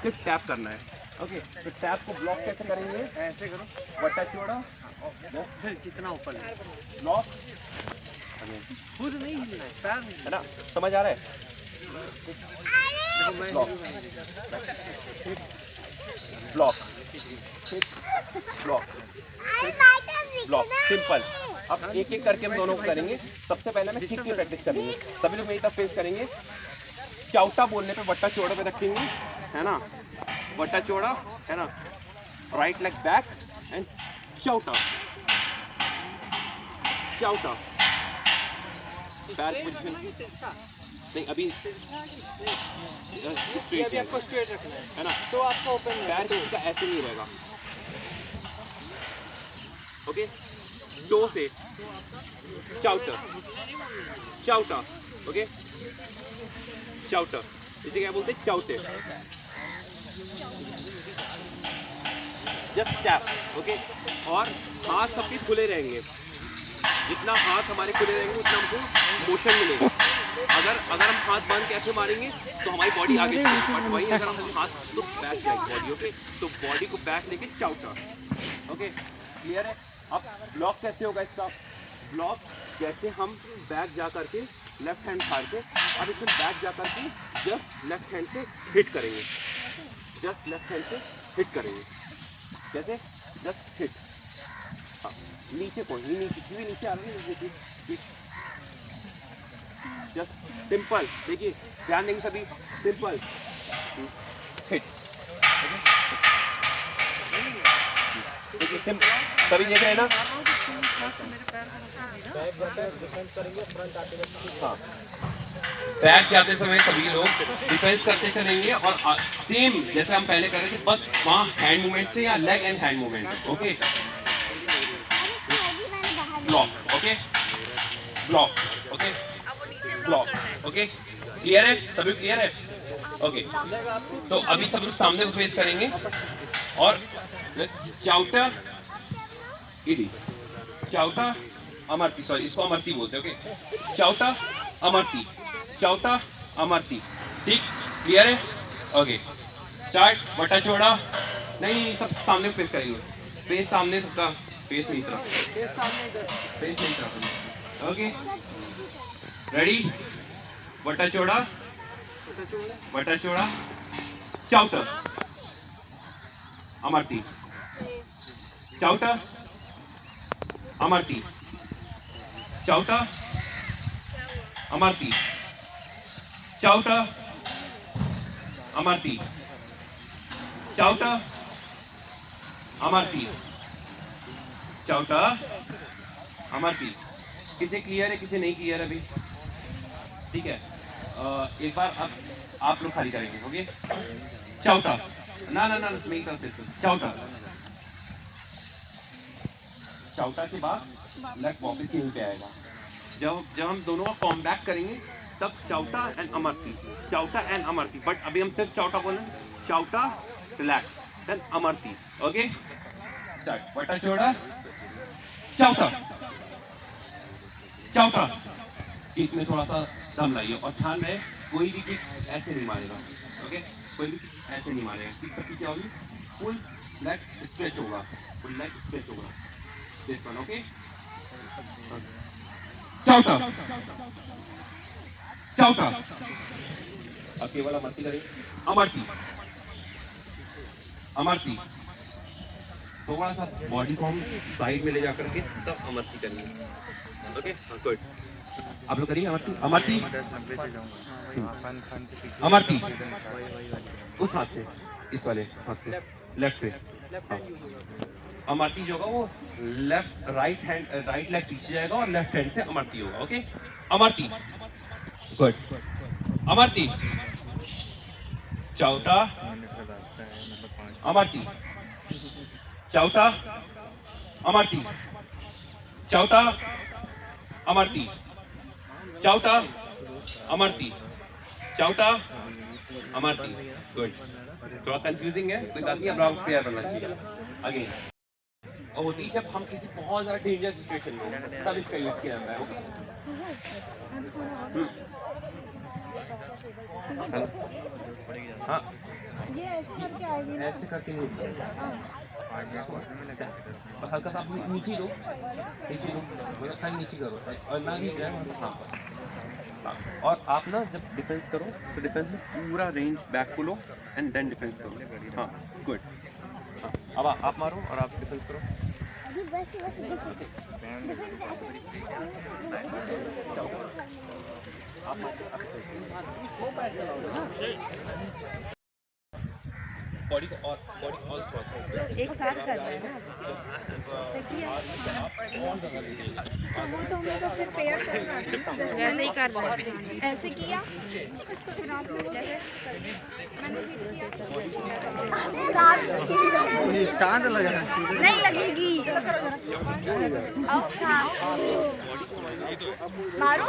सिर्फ टैप करना है। ओके, तो टैप को ब्लॉक कैसे करेंगे? ऐसे करो, वट्टा छोड़ा, कितना ऊपर ब्लॉक, खुद नहीं हिलना है, पैर नहीं है ना? समझ आ रहा है? Block, block, block, block, simple. अब एक एक करके हम दोनों को करेंगे। सबसे पहले हमें किक की प्रैक्टिस करनी है। सभी लोग मेरी तरफ फेस करेंगे। चाउटा बोलने पे वट्टा चौड़ा पे रखेंगे, है ना? वट्टा चौड़ा, है ना? राइट लेग बैक एंड चाउटा, चाउटा, बैक पोजीशन। नहीं, अभी स्ट्रेट है, आपको स्ट्रेट रखना है ना? तो आपको ओपन पैर किसी का ऐसे नहीं रहेगा। ओके, टो से चाउटा, चाउटा, ओके, चाउटा, इसे क्या बोलते हैं? चाउटे। जस्ट टैप, ओके, और हाथ सबके खुले रहेंगे। जितना हाथ हमारे खुले रहेंगे उतना हमको मोशन मिलेगा। अगर हम हाथ बांध के ऐसे मारेंगे तो हमारी बॉडी आगे चलेगी, बट वहीं अगर हम हाथ तो बैक जाएगी बॉडी। ओके, तो बॉडी को बैक लेके चाउटा। ओके, क्लियर है? अब ब्लॉक कैसे होगा इसका? ब्लॉक जैसे हम बैक जा करके लेफ्ट हैंड फाड़ के, अब इसमें बैक जा करके जस्ट लेफ्ट हैंड से हिट करेंगे, जस्ट लेफ्ट हैंड से हिट करेंगे। जैसे जस्ट हिट, नीचे को ही नीचे आ रही है, जस्ट सिंपल। देखिए, ध्यान देंगे सभी, सिंपल हिट, देखिए सभी देख रहे हैं ना? हाँ, बैक जाते समय सभी लोग डिफेंस करते चलेंगे और सेम जैसे हम पहले कर रहे थे, बस वहाँ हैंड मूवमेंट से या leg and hand movement. Okay, block, okay, block, okay, block, okay, clear है? सभी क्लियर है? ओके, तो अभी सब लोग सामने को फेस करेंगे और चाउटा इडी, चाउटा अमरती, सॉरी इसको अमरती बोलते हैं। ओके, चाउटा अमरती, चाउटा अमरती, ठीक, क्लियर है? Okay, start. वटा चौड़ा नहीं, सब सामने फेस करेंगे, फेस सामने, सबका फेस नहीं तरफ, फेस नहीं तरफ। Okay, ready? वटा चौड़ा, वटा चौड़ा, चाउटा अमरती, चाउटा अमरती, चाउटा अमरती, चाउटा अमरती, चाउटा अमरती, चाउटा अमरती। किसे क्लियर है, किसे नहीं क्लियर अभी? ठीक है, एक बार अब आप लोग खाली करेंगे। ओके, चाउटा, ना ना ना मेरी तरफ से चाउटा, चाउटा के बाद लेफ्ट वापस यहीं पे आएगा। जब हम दोनों का कॉम्बैक करेंगे तब चाउटा एंड अमरती, चाउटा एंड अमरती, बट अभी हम सिर्फ चाउटा बोलें, चाउटा रिलैक्स देन अमरती। Okay, start. वटा चौड़ा, चाउटा, चाउटा, किक में थोड़ा सा दम लाइए और ध्यान रहे कोई भी किक ऐसे नहीं मारेगा। ओके, कोई भी किक ऐसे नहीं मारेगा। किक सबकी क्या होगी? फुल लेग स्ट्रेच होगा, फुल लेग स्ट्रेच होगा। दिस वन, ओके, चाउटा, चाउटा, अब केवल अमरती करें, अमरती, अमरती, थोड़ा सा बॉडी को हम साइड में ले जाकर के तब अमरती करेंगे। ओके, गुड, आप लोग करिए अमरती, अमरती, अमरती, उस हाथ से, इस वाले हाथ से, लेफ्ट से, हाँ। अमरती जो होगा वो left right hand, right leg पीछे जाएगा और लेफ्ट हैंड से अमरती होगा। ओके, अमरती, गुड, अमरती, चाउटा, अमरती, चाउटा, अमरती, चाउटा, अमरती, चाउटा, अमरती, चाउटा, अमरती, गुड। थोड़ा कंफ्यूजिंग है, कोई बात नहीं, अब राउंड क्लियर बनना चाहिए। अगेन, और होती है जब हम किसी बहुत ज़्यादा डेंजर सिचुएशन में, तब इसका यूज़ किया जाता है। हाँ, ये ऐसे करके आएगी ना, ऐसे करके नहीं, हल्का सा नीचे लो, नीचे लो, मेरा खाली नीचे करो और ना भी जाए। हाँ, और आप ना जब डिफेंस करो तो डिफेंस में पूरा रेंज बैक को लो एंड देन डिफेंस करो। हाँ, गुड। हाँ, अब आप मारो और आप डिफेंस करो। बॉडी को और एक साथ करना है ना, ऐसे किया तो फिर पेयर करना है, वैसे ही कर रहे हैं, ऐसे किया फिर आप लोग जैसे मैंने किया, चांद लगा नहीं लगेगी, मारो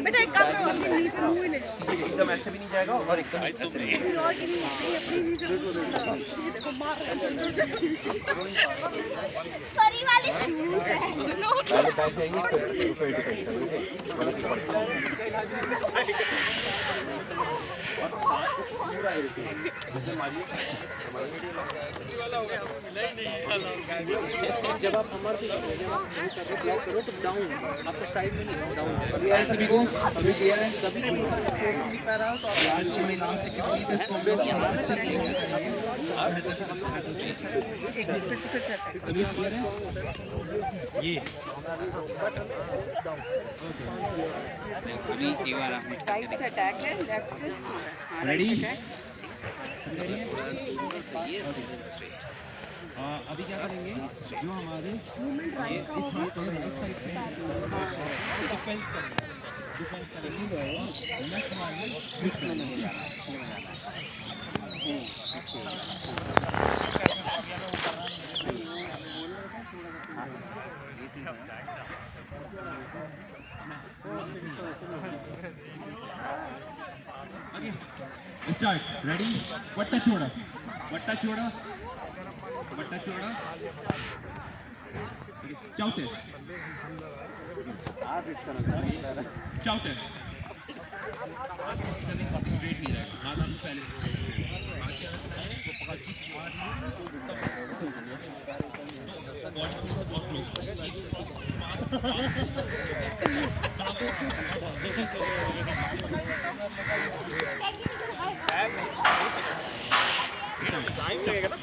बेटा एक काम करो, एकदम ऐसे भी नहीं जाएगा और एकदम ऐसे नहीं फरी वाले शूज है बैठ जाएंगे। जब आप अमरती करो, जब आप हैंड करके ब्लॉक करो तो डाउन, आपको साइड में नहीं, डाउन सभी को अभी क्लियर है? कभी नहीं पा रहा हो तो आप ये अभी एक बार आप राइट से अटैक है, लेफ्ट से रेडी अटैक। अभी क्या करेंगे जो हमारे ये इस हाथ और राइट साइड पे डिफेंस करेंगे नेक्स्ट हमारे मिक्स में नहीं जाना स्टार्ट रेडी वट्टा छोड़ा वट्टा छोड़ा वट्टा छोड़ा चौथे चौथे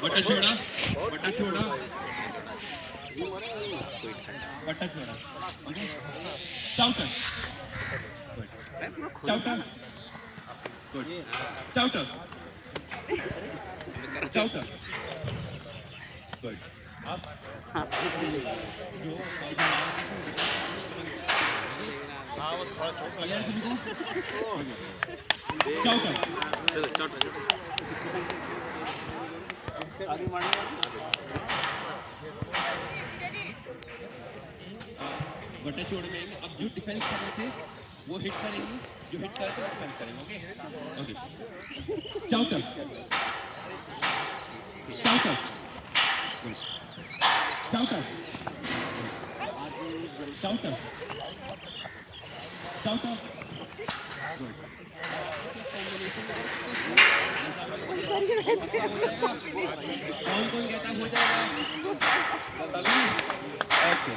बट्टा छोड़ा बट्टा छोड़ा बट्टा छोड़ा चौटा चौटा चौटा चौटा गुड अब चौटा बट्टा छोड़ में अब जो डिफेंस कर रहे थे वो हिट करेंगे जो हिट करे तो डिफेंस करेंगे ओके ओके चौथा चौथा चौथा चौथा चौथा कौन कौन कहता हो जाएगा ओके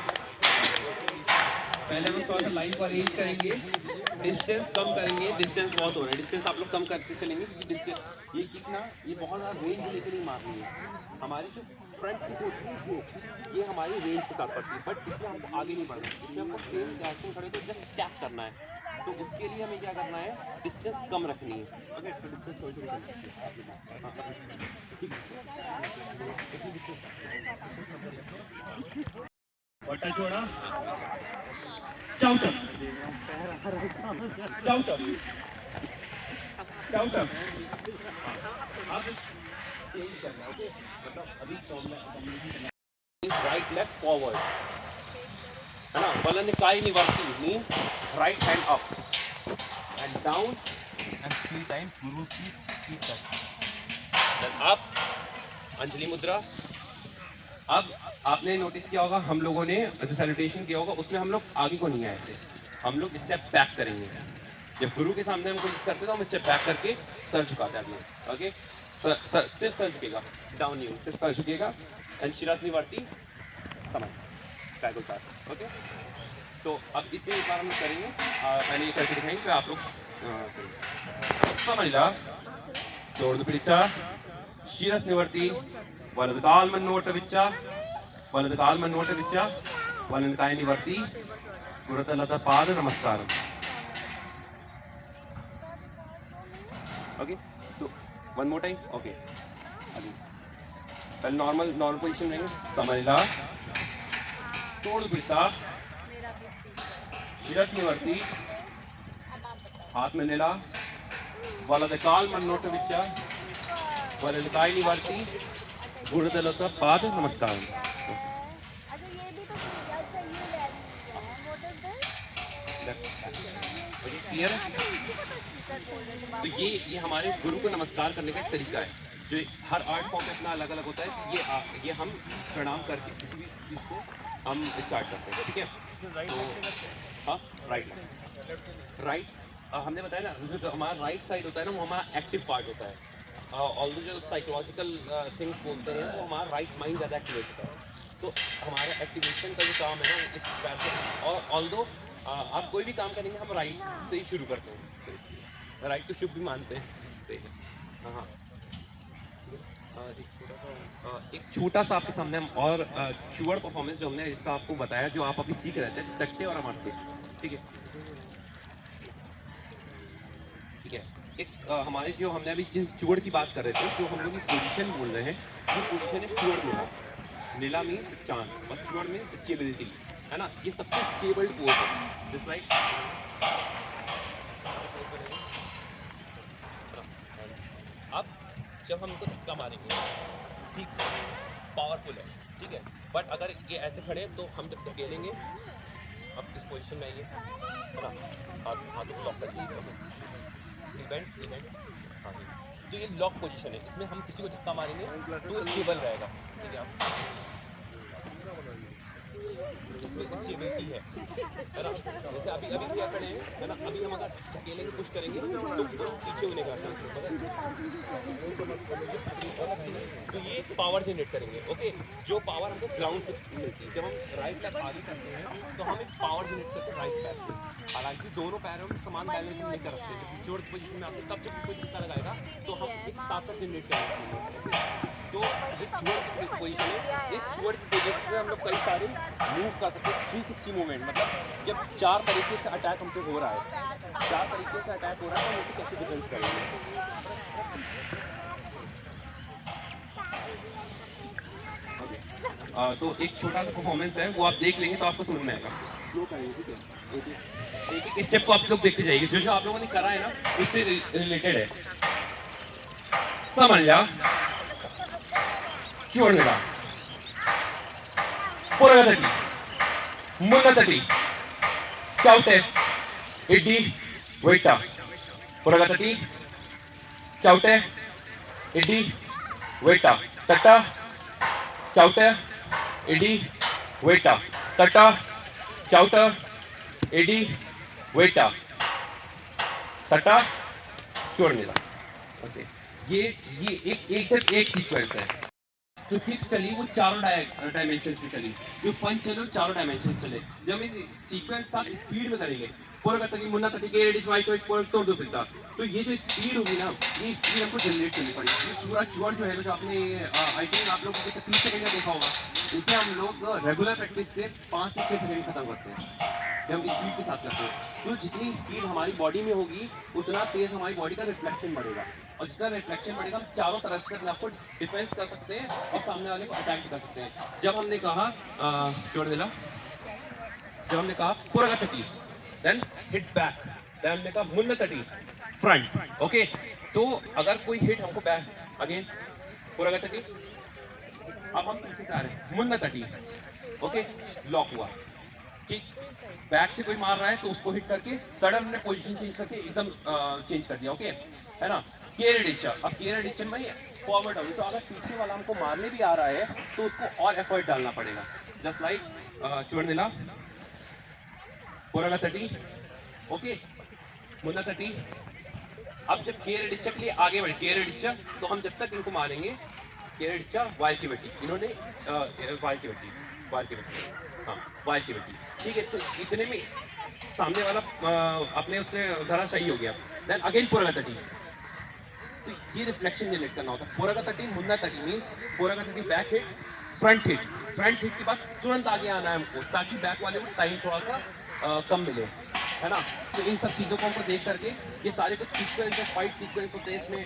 पहले हम थोड़ा सा लाइन को अरेंज करेंगे डिस्टेंस कम करेंगे डिस्टेंस बहुत हो रहा है डिस्टेंस आप लोग कम करते चलेंगे क्योंकि डिस्टेंस ये कितना ये बहुत ज़्यादा रेंज लेके नहीं मारनी है हमारी जो फ्रंट की होती है ये हमारी रेंज के साथ पड़ती है बट इसमें हमको आगे नहीं बढ़ना है इसमें हमको सेम डायरेक्शन खड़े तो जस्ट टैप करना है तो उसके लिए हमें क्या करना है डिस्टेंस कम रखनी है ओके तो डिस्टेंस थोड़ी सी बट्टा छोड़ा चौटा चौटा चौटा अब चेंज करना ओके मतलब अभी राइट लेफ्ट फॉरवर्ड है ना वलनकाय निवर्ती means right hand up and down and 3 times गुरु की फीट टच देन अप अंजलि मुद्रा अब आपने नोटिस किया होगा हम लोगों ने जो सैल्यूटेशन किया होगा उसमें हम लोग आगे को नहीं आए थे हम लोग स्टेप बैक करेंगे जब गुरु के सामने हम कोशिश करते तो हम स्टेप बैक करके सर झुकाते हैं अपने ओके सिर्फ सर झुकेगा डाउन नहीं सिर्फ सर झुकेगा एंड शिरासनी वर्ती समझ ट्राइगोल ओके तो अब इसे एक बार हम करेंगे पहले ये करके दिखाएंगे फिर आप लोग समझ ला जोड़ पिड़िचा शिरस निवर्ती वलद काल मन्नोट विच्चा वलद काल मन्नोट विच्चा वलनकाय निवर्ती गुरुतलता पाद नमस्कार ओके तो वन मोर टाइम ओके अभी पहले नॉर्मल पोजीशन रहेंगे समझ ला तोड़ पिड़ता शिरस निवर्ती हाथ में नेला वलद काल मन्नोट विच्चा वलनकाय निवर्ती गुरुतलता पाद नमस्कार अच्छा ये भी तो अच्छा ये क्लियर है तो ये हमारे गुरु को नमस्कार करने का एक तरीका है जो हर आर्ट फॉर्म में अपना अलग अलग होता है ये हम प्रणाम करके किसी भी चीज़ को हम स्टार्ट करते हैं ठीक है तो हाँ राइट हमने बताया ना जो हमारा राइट साइड होता है ना वो हमारा एक्टिव पार्ट होता है ऑल्दो जो साइकोलॉजिकल थिंग्स बोलते हैं वो हमारा राइट माइंड ज़्यादा एक्टिवेट होता है तो हमारा एक्टिवेशन का जो काम है ना इस प्रकार से और ऑल्दो आप कोई भी काम करेंगे हम राइट से ही शुरू करते हैं तो राइट तो शुभ भी मानते हैं हाँ एक छोटा सा आपके सामने हम और चूअड़ परफॉर्मेंस जो हमने इसका आपको बताया, जो आप अभी सीख रहे थे तकते और अमरते, ठीक है। ठीक है, एक हमारे जो हमने अभी जिन चूअड़ की बात कर रहे थे, जो हम लोग पोजीशन बोल रहे हैं, वो पोजीशन है चूअड़ नीला। नीला मीन चांस और चूअड़ मीन स्टेबिलिटी, है ना। ये सबसे स्टेबल पोज है, जस्ट लाइक। अब जब हम इनको धक्का मारेंगे, ठीक, पावरफुल है, ठीक है। बट अगर ये ऐसे खड़े हैं तो हम जब धकेलेंगे, अब इस पोजीशन में आइए, है ना, हाथों को लॉक कर दीजिए, इवेंट, हाँ जी। तो ये लॉक पोजीशन है, इसमें हम किसी को धक्का मारेंगे तो स्टेबल रहेगा, ठीक है। इसमें स्टेबिलिटी है ना। जैसे अभी क्या खड़े हैं, है ना, अभी हम अगर धकेलेंगे, पुश करेंगे तो पीछे होने का चांस है, तो ये पावर जनरेट करेंगे, ओके। जो पावर हमको ग्राउंड से मिलती है, जब हम राइट पैर आगे करते हैं तो हम एक पावर जनरेट करते हैं राइट पैर। हालांकि दोनों पैरों में समान बैलेंस नहीं कर सकते, जब जोड़ पोजीशन में आते तब जब कोई धक्का लगाएगा तो हम एक ताकत जनरेट करेंगे। तो ये चूअड़ पोजीशन है, इस चूअड़ की पोजीशन से हम लोग कई सारे मूव कर सकते हैं, 360 मूवमेंट। मतलब जब 4 तरीके से अटैक हम पे हो रहा है, 4 तरीके से अटैक हो रहा है, तो हम उसे कैसे डिफेंस करेंगे। तो एक छोटा सा परफॉर्मेंस है, वो आप देख लेंगे तो आपको समझ में आएगा। स्लो करेंगे, ठीक है। एक स्टेप को आप लोग देखते जाइए, जो आप लोगों ने करा है ना, उससे रिलेटेड है, समझ जा। चूअड़ पुरगतटी, मुन्नतटी, चौटे, इड्डी, वेटा। पुरगतटी, चौटे, इड्डी, वेटा। तट्टा, चौटे, इड्डी, वेटा। तट्टा, चौटे, इड्डी, वेटा। तट्टा, चूअड़ नीला। ओके, ये एक सीक्वेंस है। जो फिक्स चली वो चारों डायमेंशन से चली, जो पंच चले वो चारों डायमेंशन चले। जब इस सीक्वेंस साथ स्पीड में करेंगे, पुरगतटी, मुन्नतटी, गेरेडिस, वाइट तोड़ दो फिरता, तो ये जो स्पीड होगी ना, ये स्पीड हमको जनरेट करनी पड़ेगी। ये पूरा चूअड़ जो है, जो आपने आई थिंक आप लोगों को 30 सेकंड का देखा होगा, इसे हम लोग रेगुलर प्रैक्टिस से 5 से 6 सेकंड खत्म करते हैं, जब हम स्पीड के साथ करते हैं। तो जितनी स्पीड हमारी बॉडी में होगी, उतना तेज हमारी बॉडी का रिफ्लेक्शन बढ़ेगा, और जितना रिफ्लेक्शन बढ़ेगा, हम चारों तरफ से अपने आपको डिफेंस कर सकते हैं और सामने वाले को अटैक कर सकते हैं। जब हमने कहा चूअड़ नीला, जब हमने कहा पुरगतटी, देन हिट बैक, देन हमने कहा मुन्नतटी, फ्रंट, ओके। तो अगर कोई हिट हमको बैक, अगेन पुरगतटी, अब हम पीछे से आ रहे हैं, मुन्नतटी, ओके, लॉक हुआ, ठीक। बैक से कोई मार रहा है तो उसको हिट करके सडन हमने पोजीशन चेंज करके एकदम चेंज कर दिया, ओके, है ना। केरेडिचा, अब केरेडिचा में फॉरवर्ड होगी, तो अगर पीछे वाला हमको मारने भी आ रहा है तो उसको और एफर्ट डालना पड़ेगा, जस्ट लाइक चूअड़ नीला, पुरगतटी, ओके, मुन्नतटी। अब जब केरेडिचा के लिए आगे बढ़े, केरेडिचा, तो हम जब तक इनको मारेंगे, केरेडिचा, वाइल की बेटी, इन्होंने वाइल की बेटी, हाँ, वाइल की बेटी, ठीक है। तो इतने में सामने वाला अपने उससे धराशायी हो गया। देन अगेन पुरगतटी, तो ये रिफ्लेक्शन जनरेट करना होता है। पुरगतटी, मुन्नतटी मीन्स पुरगतटी बैक हिट, फ्रंट हिट के बाद तुरंत आगे आना है हमको, ताकि बैक वाले को टाइम थोड़ा सा कम मिले, है ना। तो इन सब चीज़ों को हमको देख करके, ये सारे कुछ सीक्वेंस है, फाइट सीक्वेंस होते हैं इसमें,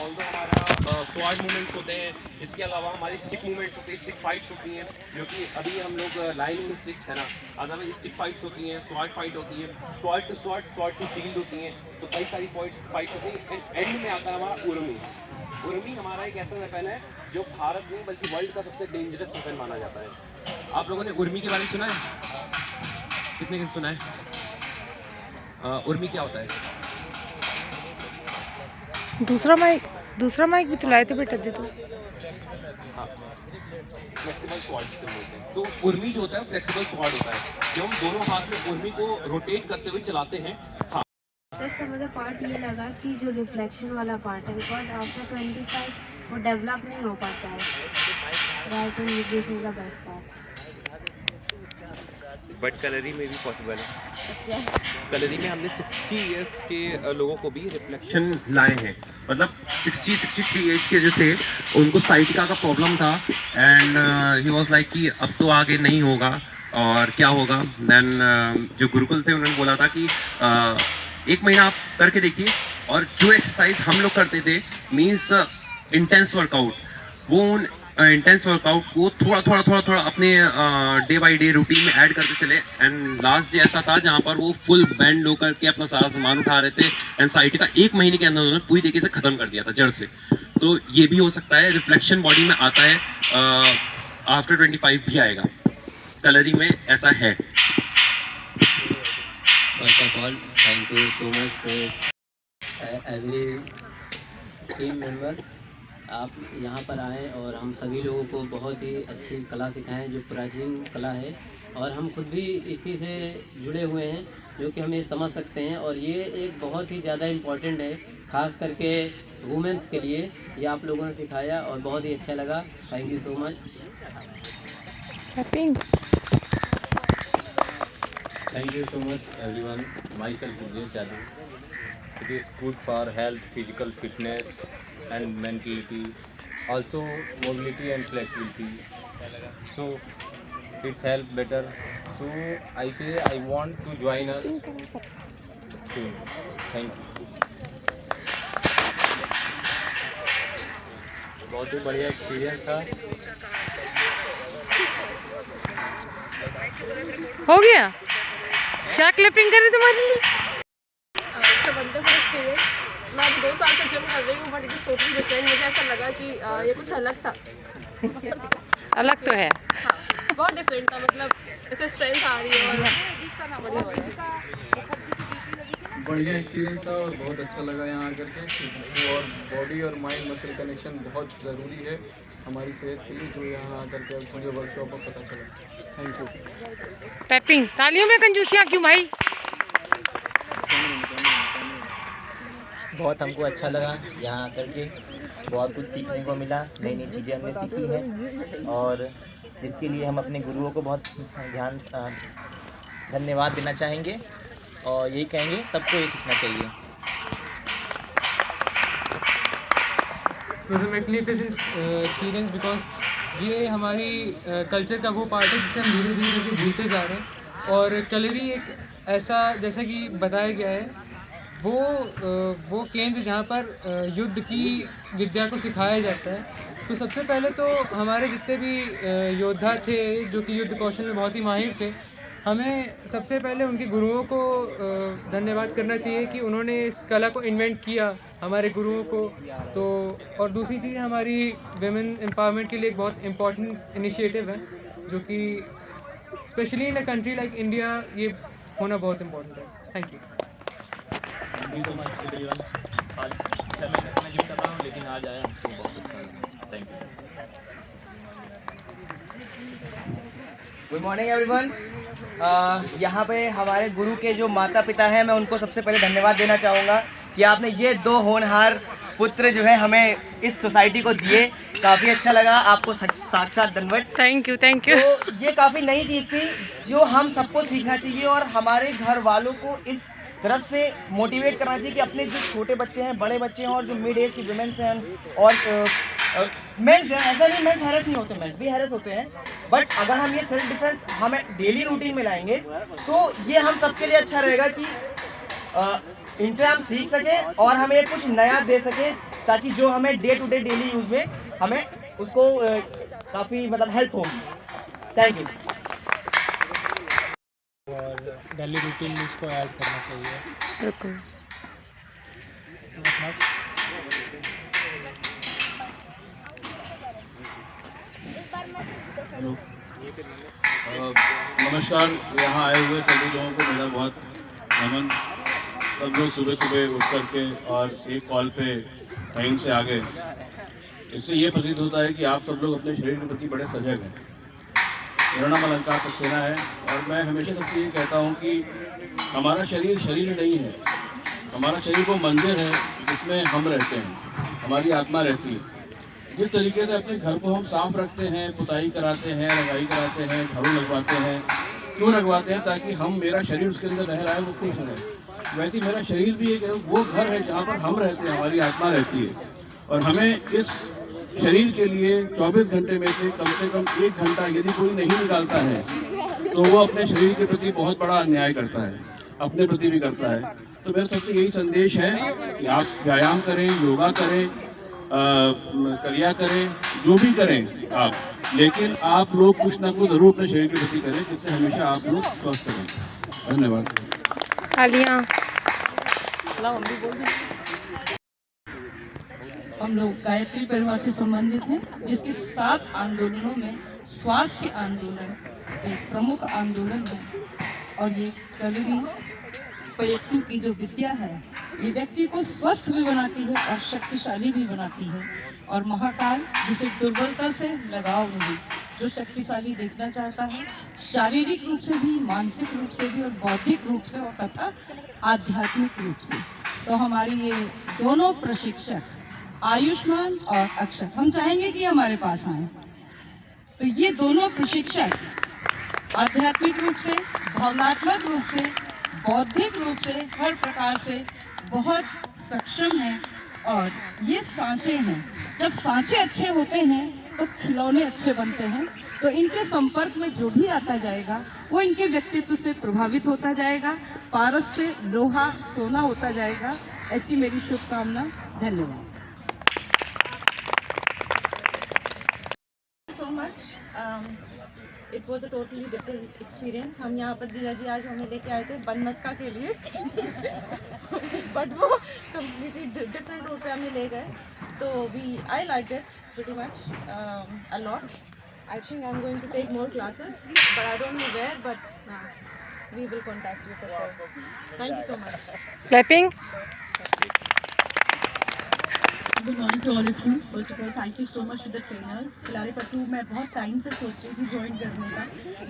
ऑल्दो हमारा स्वॉर्ड मूवमेंट्स होते हैं, इसके अलावा हमारी स्टिक मूवमेंट्स होती है, स्टिक फाइट्स होती हैं, जो कि अभी हम लोग लाइनिंग स्टिक्स, है ना, अदरवाइज स्टिक फाइट्स होती हैं, स्वॉर्ड फाइट होती है, स्वॉर्ड टू शील्ड होती हैं, तो कई सारी फाइट होती है। एंड में आता है हमारा उर्मी। उर्मी हमारा एक ऐसा वेपन है जो भारत में बल्कि वर्ल्ड का सबसे डेंजरस वेपन माना जाता है। आप लोगों ने उर्मी के बारे में सुना है? किसने सुना है? उर्मी क्या होता है? दूसरा माइक भी तो लाए थे बेटा, दे दो। हाँ, फ्लेक्सिबल स्वॉर्ड से बोलते हैं। तो उर्मी जो होता है फ्लेक्सिबल स्वॉर्ड होता है, जो हम दोनों हाथ में उर्मी को रोटेट करते हुए चलाते हैं। हाँ, सबसे मुझे पार्ट ये लगा कि जो रिफ्लेक्शन वाला पार्ट है, बिकॉज आफ्टर 25 वो डेवलप नहीं हो पाता है। Right and this is the best part. But Kalari में भी पॉसिबल है। कलरी में हमने 60 इयर्स के लोगों को भी रिफ्लेक्शन लाए हैं, मतलब 63 एज के जो थे उनको साइटिका का प्रॉब्लम था एंड ही वाज लाइक कि अब तो आगे नहीं होगा और क्या होगा। देन जो गुरुकुल थे उन्होंने बोला था कि 1 महीना आप करके देखिए, और जो एक्सरसाइज हम लोग करते थे मीन्स इंटेंस वर्कआउट, वो उन इंटेंस वर्कआउट को थोड़ा अपने डे बाय डे रूटीन में ऐड करते चले एंड लास्ट डे ऐसा था जहाँ पर वो फुल बैंड होकर के अपना सारा सामान उठा रहे थे एंड साइटिका 1 महीने के अंदर उन्होंने पूरी तरीके से खत्म कर दिया था जड़ से। तो ये भी हो सकता है, रिफ्लेक्शन बॉडी में आता है, आफ्टर 25 भी आएगा, कलरी में ऐसा है। First of all, thank you so much every team members। आप यहाँ पर आए और हम सभी लोगों को बहुत ही अच्छी कला सिखाएं जो प्राचीन कला है, और हम खुद भी इसी से जुड़े हुए हैं जो कि हम ये समझ सकते हैं, और ये एक बहुत ही ज़्यादा इम्पोर्टेंट है ख़ास करके वुमेंस के लिए। ये आप लोगों ने सिखाया और बहुत ही अच्छा लगा। Thank you so much. Thank you so much everyone. Myself Vijay Jadhav. It is good for health, physical fitness and mentality, also mobility and flexibility. So it's help better. So I say I want to join us soon. Thank you. बहुत ही बढ़िया experience था। हो गया क्या clipping करें तुम्हारे लिए? मैं अभी 2 साल से जिम कर रही हूँ, but it is totally different. मुझे ऐसा लगा कि ये कुछ अलग था। अलग तो है। हाँ, बहुत डिफरेंट था, मतलब ऐसे स्ट्रेंथ आ रही है और बढ़िया एक्सपीरियंस था और बहुत अच्छा लगा यहाँ आकर के। और बॉडी और माइंड मसल कनेक्शन बहुत ज़रूरी है हमारी सेहत के लिए, जो यहाँ आकर के मुझे वर्कशॉप में पता चला। Thank you. पैपिंग तालियों में कंजूसियाँ क्यों भाई? बहुत हमको अच्छा लगा यहाँ आकर के, बहुत कुछ सीखने को मिला, नई नई चीज़ें हमने सीखी हैं, और जिसके लिए हम अपने गुरुओं को बहुत धन्यवाद देना चाहेंगे, और यही कहेंगे सबको ये सीखना चाहिए। It was a magnificent experience because ये हमारी कल्चर का वो पार्ट है जिसे हम धीरे धीरे करके भूलते जा रहे हैं। और कलरी एक ऐसा, जैसा कि बताया गया है, वो केंद्र जहाँ पर युद्ध की विद्या को सिखाया जाता है। तो सबसे पहले तो हमारे जितने भी योद्धा थे जो कि युद्ध कौशल में बहुत ही माहिर थे, हमें सबसे पहले उनके गुरुओं को धन्यवाद करना चाहिए कि उन्होंने इस कला को इन्वेंट किया, हमारे गुरुओं को। तो और दूसरी चीज़ हमारी विमेन एम्पावरमेंट के लिए एक बहुत इम्पॉर्टेंट इनिशिएटिव है, जो कि specially in a country like India ये होना बहुत इम्पोर्टेंट है। Thank you. आज मैं जिम कर रहा हूँ, लेकिन आज आया हमको बहुत अच्छा लगा। Thank you. Good morning everyone. यहाँ पे हमारे गुरु के जो माता पिता हैं, मैं उनको सबसे पहले धन्यवाद देना चाहूँगा कि आपने ये 2 होनहार पुत्र जो है हमें इस सोसाइटी को दिए। काफ़ी अच्छा लगा, आपको साक्षात धन्यवाद। Thank you, thank you. तो ये काफ़ी नई चीज़ थी जो हम सबको सीखना चाहिए, और हमारे घर वालों को इस तरफ से मोटिवेट करना चाहिए कि अपने जो छोटे बच्चे हैं, बड़े बच्चे हैं, और जो मिड एज की वुमेन्स हैं और मेंस हैं, ऐसा नहीं मेंस हैरेस नहीं होते, मेंस भी हैरेस होते हैं, बट अगर हम ये सेल्फ डिफेंस हमें डेली रूटीन में लाएंगे तो ये हम सबके लिए अच्छा रहेगा कि इनसे हम सीख सकें और हमें कुछ नया दे सकें, ताकि जो हमें day to day daily use में हमें उसको काफ़ी मतलब हेल्प होगी। Thank you. और डेली रूटीन में इसको ऐड करना चाहिए। बिल्कुल। नमस्कार। यहाँ आए हुए सभी लोगों को मेरा बहुत नमन। सब लोग सुबह सुबह उठ करके और एक कॉल पे टाइम से आ गए, इससे ये प्रतीत होता है कि आप सब लोग अपने शरीर के प्रति बड़े सजग हैं। मेरा नाम अलंकार सक्सेना है और मैं हमेशा सबसे ये कहता हूँ कि हमारा शरीर शरीर नहीं है, हमारा शरीर वो मंदिर है जिसमें हम रहते हैं, हमारी आत्मा रहती है। जिस तरीके से अपने घर को हम साफ रखते हैं, पुताई कराते हैं, रंगाई कराते हैं, झाड़ू लगवाते हैं, क्यों लगवाते हैं? ताकि हम, मेरा शरीर उसके अंदर रह रहा है वो खुश रहे। वैसे मेरा शरीर भी एक वो घर है जहाँ पर हम रहते हैं, हमारी आत्मा रहती है, और हमें इस शरीर के लिए 24 घंटे में से कम 1 घंटा यदि कोई नहीं निकालता है तो वो अपने शरीर के प्रति बहुत बड़ा अन्याय करता है, अपने प्रति भी करता है। तो मेरा सबसे यही संदेश है कि आप व्यायाम करें, योगा करें, क्रिया करें, जो भी करें आप, लेकिन आप लोग कुछ ना कुछ जरूर अपने शरीर के प्रति करें, जिससे हमेशा आप लोग स्वस्थ रहें। धन्यवाद। तालियां। हम लोग गायत्री परिवार से संबंधित हैं, जिसके 7 आंदोलनों में स्वास्थ्य आंदोलन एक प्रमुख आंदोलन है। और ये कैलोरी पर्यटन की जो विद्या है, ये व्यक्ति को स्वस्थ भी बनाती है और शक्तिशाली भी बनाती है। और महाकाल, जिसे दुर्बलता से लगाव नहीं, जो शक्तिशाली देखना चाहता है, शारीरिक रूप से भी, मानसिक रूप से भी और बौद्धिक रूप से और तथा आध्यात्मिक रूप से। तो हमारे ये दोनों प्रशिक्षक आयुष्मान और अक्षत, हम चाहेंगे कि हमारे पास आए। तो ये दोनों प्रशिक्षक आध्यात्मिक रूप से, भावनात्मक रूप से, बौद्धिक रूप से, हर प्रकार से बहुत सक्षम हैं। और ये सांचे हैं, जब सांचे अच्छे होते हैं तो खिलौने अच्छे बनते हैं। तो इनके संपर्क में जो भी आता जाएगा वो इनके व्यक्तित्व से प्रभावित होता जाएगा, पारस से लोहा सोना होता जाएगा। ऐसी मेरी शुभकामना। धन्यवाद। So much. It was a totally different experience. हम यहाँ पर जीजा जी आज हमें लेके आए थे बनमस्का के लिए बट वो completely different route पे हमें ले गए। तो I liked it pretty much a lot. I think I'm going to take more classes, but I don't know where. But we will contact you for sure. Thank you so much. Clapping. Good morning to all of you. First of all thank you so much to the trainers. खिलाड़ी पट्टू मैं बहुत time से सोच रही थी join करने का,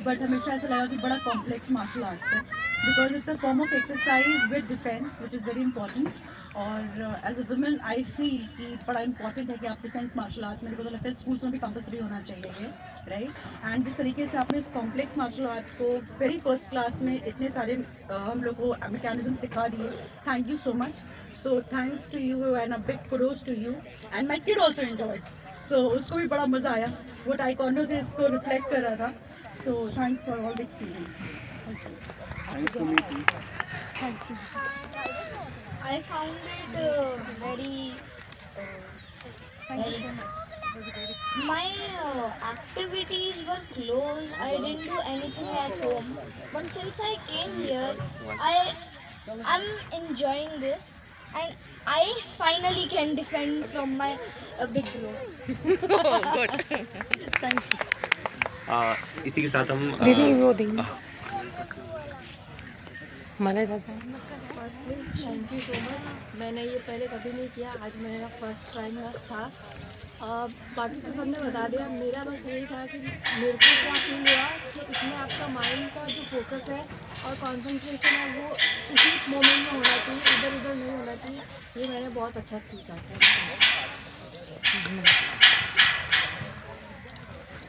बट हमेशा ऐसा लगा कि बड़ा कॉम्प्लेक्स मार्शल आर्ट्स है, because it's a form of exercise with defence which is very important. और as a women I feel कि बड़ा इंपॉर्टेंट है कि आप डिफेंस मार्शल आर्ट्स, मेरे को तो लगता है स्कूल्स में भी कंपलसरी होना चाहिए ये, राइट। एंड जिस तरीके से आपने इस कॉम्प्लेक्स मार्शल आर्ट को वेरी फर्स्ट क्लास में इतने सारे हम लोग को मैकेनिज्म सिखा दिए, thank you so much. So thanks to you and a big kudos to you, and my kid also enjoyed. So उसको भी बड़ा मज़ा आया, वो taekwondo से इसको रिफ्लेक्ट कर रहा था। So thanks for all the experience. Thanks to meet you. Thank you. I found it very thank you so much. My activities were close. I didn't do anything at home, but since I came here, I'm enjoying this. And I finally can defend from my big bro. Good. Thank you. इसी के साथ हम दीदी वो देंगे मला दादा। Firstly thank you so much. मैंने ये पहले कभी नहीं किया, आज मेरा फर्स्ट टाइम था। बाकी तो सबने बता दिया, मेरा बस यही था कि मेरे को क्या फील हुआ कि इसमें आपका माइंड का जो फोकस है और कंसंट्रेशन है वो उसी मोमेंट में होना चाहिए, इधर उधर नहीं होना चाहिए। ये मैंने बहुत अच्छा सीखा था।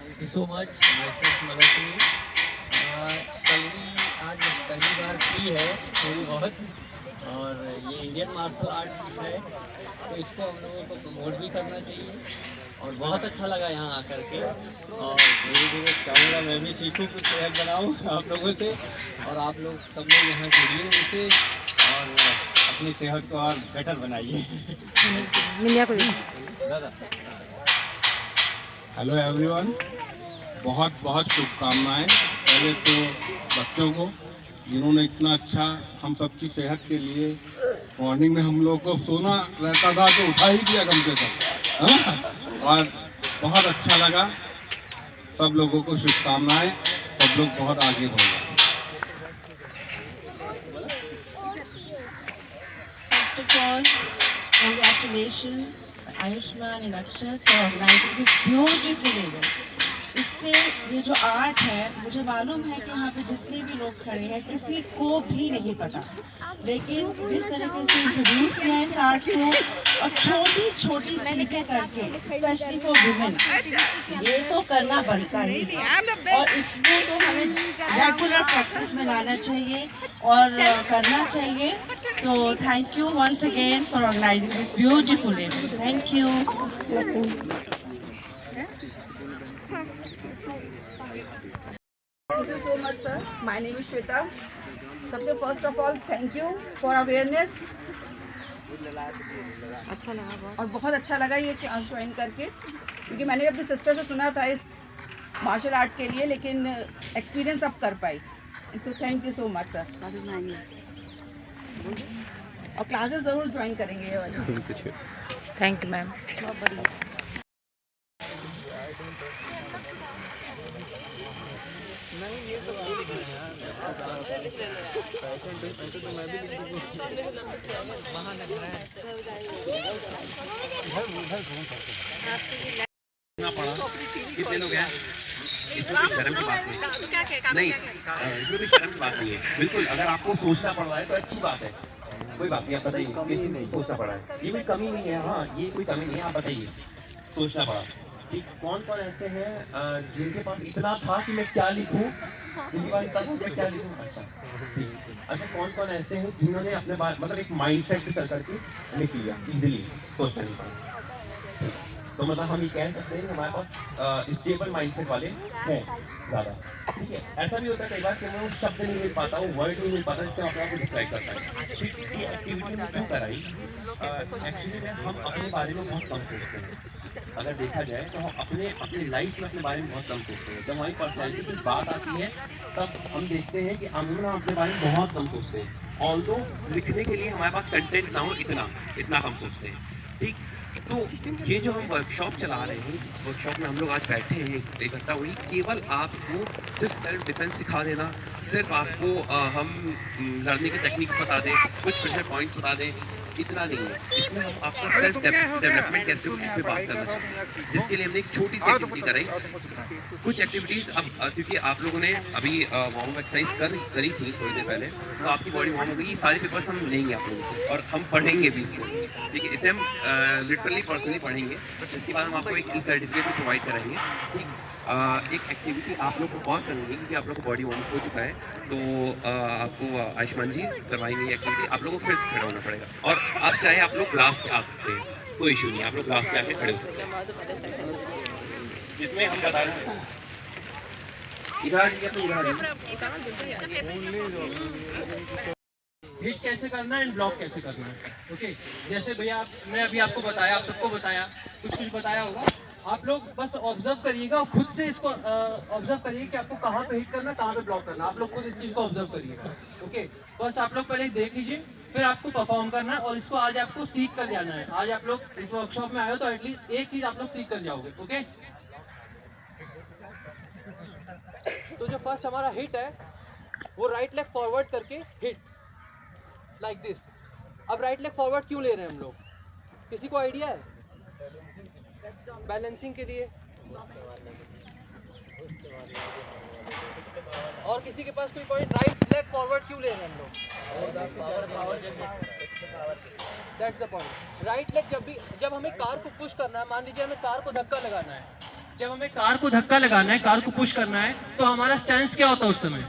Thank you so much. Kalari आज पहली बार की है थोड़ी बहुत, और ये इंडियन मार्शल आर्ट है तो इसको हम लोगों को प्रमोट भी करना चाहिए। और बहुत अच्छा लगा यहाँ आकर के, और धीरे धीरे चाहूँगा मैं भी सीखूँ, कुछ सेहत बनाऊँ आप लोगों से, और आप लोग सब लोग यहाँ जुड़िए उनसे और अपनी सेहत को और बेटर बनाइए। दादा। हेलो एवरीवन, बहुत बहुत शुभकामनाएं पहले तो बच्चों को, जिन्होंने इतना अच्छा हम सबकी सेहत के लिए मॉर्निंग में हम लोग को सोना रहता था तो उठा ही दिया कम से कम, हाँ? और बहुत अच्छा लगा। सब लोगों को शुभकामनाएं, सब लोग बहुत आगे बढ़े। First of all, congratulations Ayushman and Akshat for organizing this beautiful event. It's इससे ये जो आर्ट है, मुझे मालूम है कि यहाँ पे जितने भी लोग खड़े हैं किसी को भी नहीं पता, लेकिन जिस तरीके से इंट्रोड्यूस किया है इस आर्ट को और छोटी छोटी चीज़ें करके स्पेशली फॉर वुमेन, ये तो करना बनता ही है और इसको तो हमें रेगुलर प्रैक्टिस में लाना चाहिए और करना चाहिए। तो thank you once again for organising this beautiful event. Thank you. Thank you so much, sir. My name is Shweta. सबसे first of all thank you for awareness. अच्छा लगा बहुत, और बहुत अच्छा लगा ये क्लास ज्वाइन करके, क्योंकि मैंने अपनी सिस्टर से सुना था इस मार्शल आर्ट के लिए, लेकिन एक्सपीरियंस अब कर पाई। So thank you so much sir. और क्लासेस ज़रूर ज्वाइन करेंगे ये वाली। Thank you ma'am. बहुत बढ़िया। कितने लोग हैं? इसमें कोई शर्म की बात नहीं, इसमें कोई शर्म की बात नहीं है। बिल्कुल, अगर आपको सोचना पड़ रहा है तो अच्छी बात है, कोई बात नहीं। आप बताइए किसी नहीं सोचना पड़ा है, ये कोई कमी नहीं है। हाँ, ये कोई कमी नहीं है, आप बताइए सोचना पड़ा कि कौन कौन ऐसे हैं जिनके पास इतना था कि मैं क्या लिखूं, जिनके पास इतना था मैं क्या लिखूं। अच्छा ठीक। अच्छा, कौन कौन ऐसे हैं जिन्होंने अपने बात मतलब एक माइंडसेट पे चल करके लिख लिया, इजीली सोचना नहीं पड़ा। तो मतलब हम ये कह सकते हैं कि हमारे पास स्टेबल माइंडसेट वाले हैं ज़्यादा। ठीक है, ऐसा भी होता है कई बार कि मैं वो शब्द नहीं मिल पाता, वो वर्ड नहीं मिल पाता, इससे अपने आप को डिस्क्राइब करता है। एक्टिविटी में क्यों कराई? एक्चुअली में हम अपने बारे में बहुत कम सोचते हैं। अगर देखा जाए तो हम अपनी लाइफ में अपने बारे में बहुत कम सोचते हैं। जब हमारी पर्सनैलिटी की बात आती है तब हम देखते हैं कि हम अपने बारे में बहुत कम सोचते हैं। ऑल्दो लिखने के लिए हमारे पास कंटेंट ना हो, इतना कम सोचते हैं। ठीक, तो ये जो हम वर्कशॉप चला रहे हैं, जिस वर्कशॉप में हम लोग आज बैठे हैं इकट्ठा हुई, केवल आपको सिर्फ सेल्फ डिफेंस सिखा देना, सिर्फ आपको हम लड़ने की टेक्निक बता दें, कुछ प्रेशर पॉइंट्स बता दें, इतना नहीं है। इसमें हम आपका सेल्फ डेवलपमेंट कैसे इस पर बात करना चाहते हैं, जिसके लिए हमने एक छोटी सी एक्टिविटी कराई। कुछ एक्टिविटीज़ अब क्योंकि आप लोगों ने अभी वार्म अप एक्सरसाइज करी थी थोड़ी देर पहले, तो आपकी बॉडी वार्म हो गई। सारे पेपर्स हम लेंगे आप लोगों से और हम पढ़ेंगे भी इसको। ठीक है, इसे हम लिटरली पर्सनली पढ़ेंगे। इसके बाद हम आपको एक सर्टिफिकेट प्रोवाइड कराएंगे। ठीक, एक एक्टिविटी आप लोग को और करनी है क्योंकि आप लोग को बॉडी वार्म हो चुका है, तो आपको आयुष्मान जी करवाएंगे ये एक्टिविटी। आप लोगों को फिर से खड़ा होना पड़ेगा और आप चाहे आप लोग क्लास पे आ सकते हैं, कोई इशू नहीं, आप लोग क्लास पे आके खड़े हो सकते हैं। जिसमें हम बता रहे हैं इधर हिट कैसे करना है एंड ब्लॉक कैसे करना है। ओके, जैसे भैया मैं अभी आपको बताया, आप सबको बताया, कुछ बताया होगा। आप लोग बस ऑब्जर्व करिएगा और खुद से इसको ऑब्जर्व करिए कि आपको कहाँ पे हिट करना, कहाँ पे ब्लॉक करना। आप लोग खुद इस चीज़ को ऑब्जर्व करिएगा। ओके, बस आप लोग पहले देख लीजिए, फिर आपको परफॉर्म करना है और इसको आज आपको सीख कर जाना है। आज आप लोग इस वर्कशॉप में आए हो तो एटलीस्ट एक चीज़ आप लोग सीख कर जाओगे। ओके, तो जो फर्स्ट हमारा हिट है वो राइट लेग फॉरवर्ड करके हिट लाइक दिस। अब राइट लेग फॉरवर्ड क्यों ले रहे हैं हम लोग, किसी को आइडिया है? बैलेंसिंग के लिए। और किसी के पास कोई पॉइंट? राइट लेग फॉरवर्ड क्यों ले रहे हैं हम लोग? That's the point. Right leg जब हमें कार को पुश करना है, मान लीजिए हमें कार को धक्का लगाना है, जब हमें कार को धक्का लगाना है, कार को पुश करना है, तो हमारा स्टैंस क्या होता है उस समय?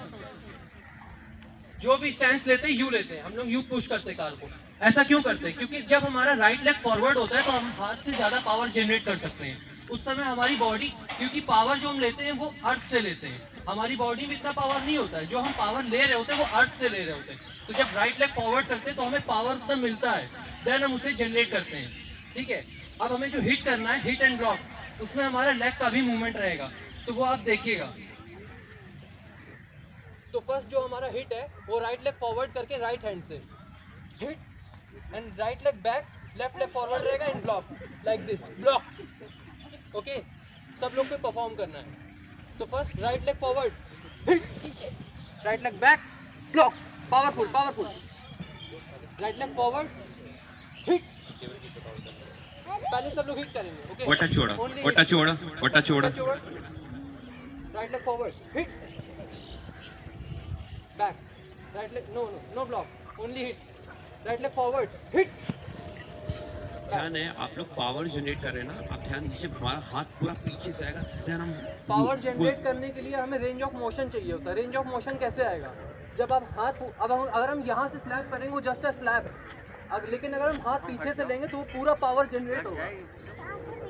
जो भी स्टैंस लेते हैं यू लेते हैं, हम लोग यू पुश करते हैं कार को। ऐसा क्यों करते हैं? क्योंकि जब हमारा राइट लेग फॉरवर्ड होता है तो हम हाथ से ज़्यादा पावर जनरेट कर सकते हैं। उस समय हमारी बॉडी, क्योंकि पावर जो हम लेते हैं वो अर्थ से लेते हैं, हमारी बॉडी में इतना पावर नहीं होता है। जो हम पावर ले रहे होते हैं वो अर्थ से ले रहे होते हैं। तो जब राइट लेग फॉरवर्ड करते हैं तो हमें पावर उतना मिलता है, देन हम उसे जनरेट करते हैं। ठीक है, अब हमें जो हिट करना है, हिट एंड ड्रॉप, उसमें हमारा लेग का भी मूवमेंट रहेगा, तो वो आप देखिएगा। तो फर्स्ट जो हमारा हिट है वो राइट लेग फॉरवर्ड करके राइट हैंड से hit and right leg back, left leg forward रहेगा and block like this, block. Okay, सब लोग को परफॉर्म करना है। तो first right leg forward hit, right leg back, block, powerful powerful, right leg forward hit. पहले सब लोग हिट करेंगे। ओके, वटा छोड़ा, वटा छोड़ा, वटा छोड़ा, right leg forward, hit, back, right leg, no block, only hit, right leg forward, hit. ध्यान है आप लोग पावर जनरेट कर रहे हैं ना, आप ध्यान दीजिए हमारा हाथ पूरा पीछे से आएगा, ध्यान हम पावर जनरेट करने के लिए हमें रेंज ऑफ मोशन चाहिए होता है। रेंज ऑफ मोशन कैसे आएगा? जब आप हाथ अगर हम यहाँ से स्लैप करेंगे वो जस्ट अ स्लैप, लेकिन अगर हम हाथ पीछे से लेंगे तो वो पूरा पावर जनरेट होगा।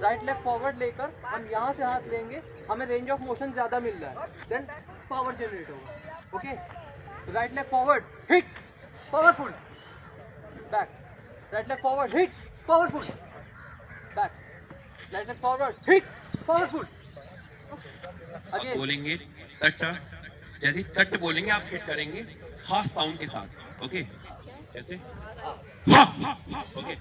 राइट लेग फॉरवर्ड लेकर हम यहाँ से हाथ लेंगे, हमें रेंज ऑफ मोशन ज़्यादा मिल रहा है, देन पावर जनरेट होगा। Okay, right leg forward, hit, powerful, back, right leg forward, hit, powerful, back, right leg forward, hit, powerful. आप बोलेंगे तट, जैसे तट बोलेंगे आप हिट करेंगे हा साउंड के साथ। ओके, जैसे हा, ओके,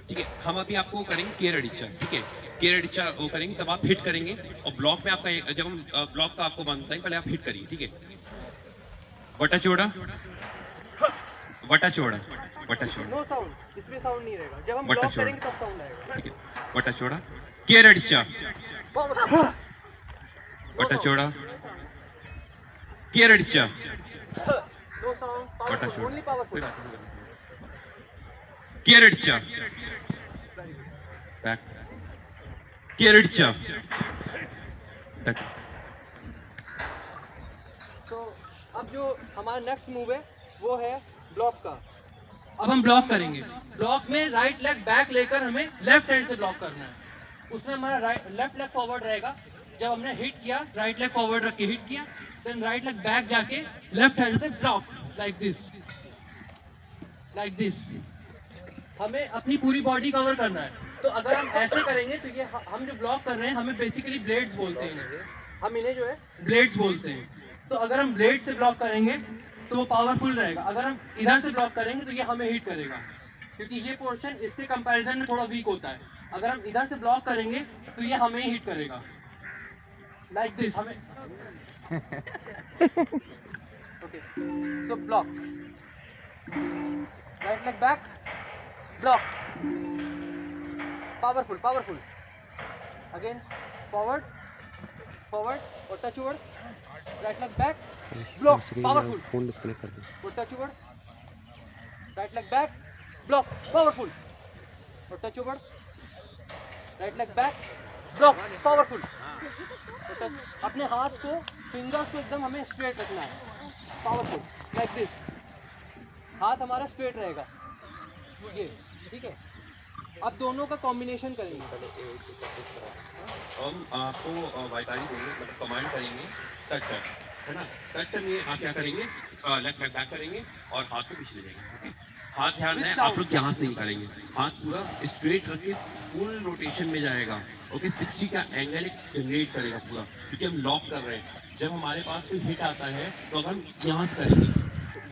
ठीक है। हम अभी आपको करेंगे केरडिचा, ठीक है, केरडिचा वो करेंगे तब आप हिट करेंगे, और ब्लॉक में आपका जब हम ब्लॉक का आपको बनता है पहले आप हिट करिए, ठीक है। वटा चौड़ा, वटा चौड़ा, वटा चौड़ा, नो साउंड, इसमें साउंड नहीं रहेगा, जब हम ब्लॉक करेंगे तब साउंड आएगा, ठीक है। वटा चौड़ा, केरडिचा, वटा चौड़ा, केरडिचा, no sound, powerful, only powerful, केरडिचा, बैक, केरडिचा, टक। तो अब जो हमारा नेक्स्ट मूव है वो है ब्लॉक का। अब हम ब्लॉक करेंगे, ब्लॉक में राइट लेग बैक लेकर हमें लेफ्ट हैंड से ब्लॉक करना है। उसमें हमारा लेफ्ट लेग फॉरवर्ड रहेगा, जब हमने हिट किया राइट लेग फॉरवर्ड रख के हिट किया, देन राइट लेग बैक जाके लेफ्ट हैंड से block, like this, like this. हमें अपनी पूरी बॉडी कवर करना है, तो अगर हम ऐसे करेंगे तो ये हम जो ब्लॉक कर रहे हैं हमें बेसिकली ब्लेड्स बोलते हैं इन्हें, हम इन्हें जो है ब्लेड्स बोलते हैं। तो अगर हम ब्लेड से ब्लॉक करेंगे तो वो पावरफुल रहेगा, अगर हम इधर से ब्लॉक करेंगे तो ये हमें हिट करेगा, क्योंकि ये पोर्शन इसके कंपैरिजन में थोड़ा वीक होता है। अगर हम इधर से ब्लॉक करेंगे तो ये हमें हिट करेगा, लाइक दिस, हमें okay. So block, right leg back, block, powerful, powerful, again forward, forward और touch over, right leg back, block, powerful, phone disconnect कर दो, और touch over, right leg back, block, powerful, और touch over, right leg back, block, powerful. अपने हाथ को, fingers को एकदम हमें स्ट्रेट रखना है, पावरफुल, लाइक दिस, हाथ हमारा स्ट्रेट रहेगा, ये ठीक है। अब दोनों का कॉम्बिनेशन करेंगे, हम आपको वाइताली देंगे, मतलब कमांड करेंगे टच टच, है ना। टच में आप क्या करेंगे, लेफ्ट लेग बैक करेंगे और हाथ को पीछे ले जाएंगे। हाथ ध्यान है आप लोग यहाँ से नहीं करेंगे, हाथ पूरा स्ट्रेट रख के फुल रोटेशन में जाएगा। ओके, 60 का एंगल एक जनरेट करेगा पूरा, क्योंकि हम लॉक कर रहे हैं। जब हमारे पास कोई हिट आता है तो अगर हम यहाँ से करेंगे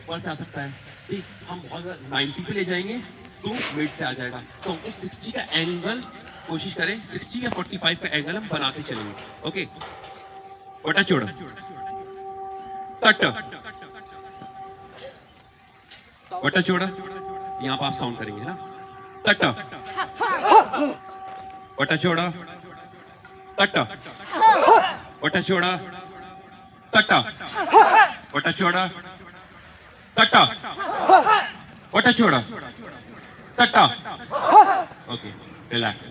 ऊपर से आ सकता है, ठीक, हम बहुत 90 पे ले जाएंगे तो मिड से आ जाएगा। तो हमको 60 का एंगल कोशिश करें, 60 या 45 का एंगल हम बनाते चलेंगे। ओके, वटा चोड़ा, तट, वटा चोड़ा, यहाँ पर आप साउंड करेंगे ना, तट, वटा चोड़ा, तट, वटा चोड़ा, तट, वटा चोड़ा, तट, वटा चोड़ा, तट। Okay, relax.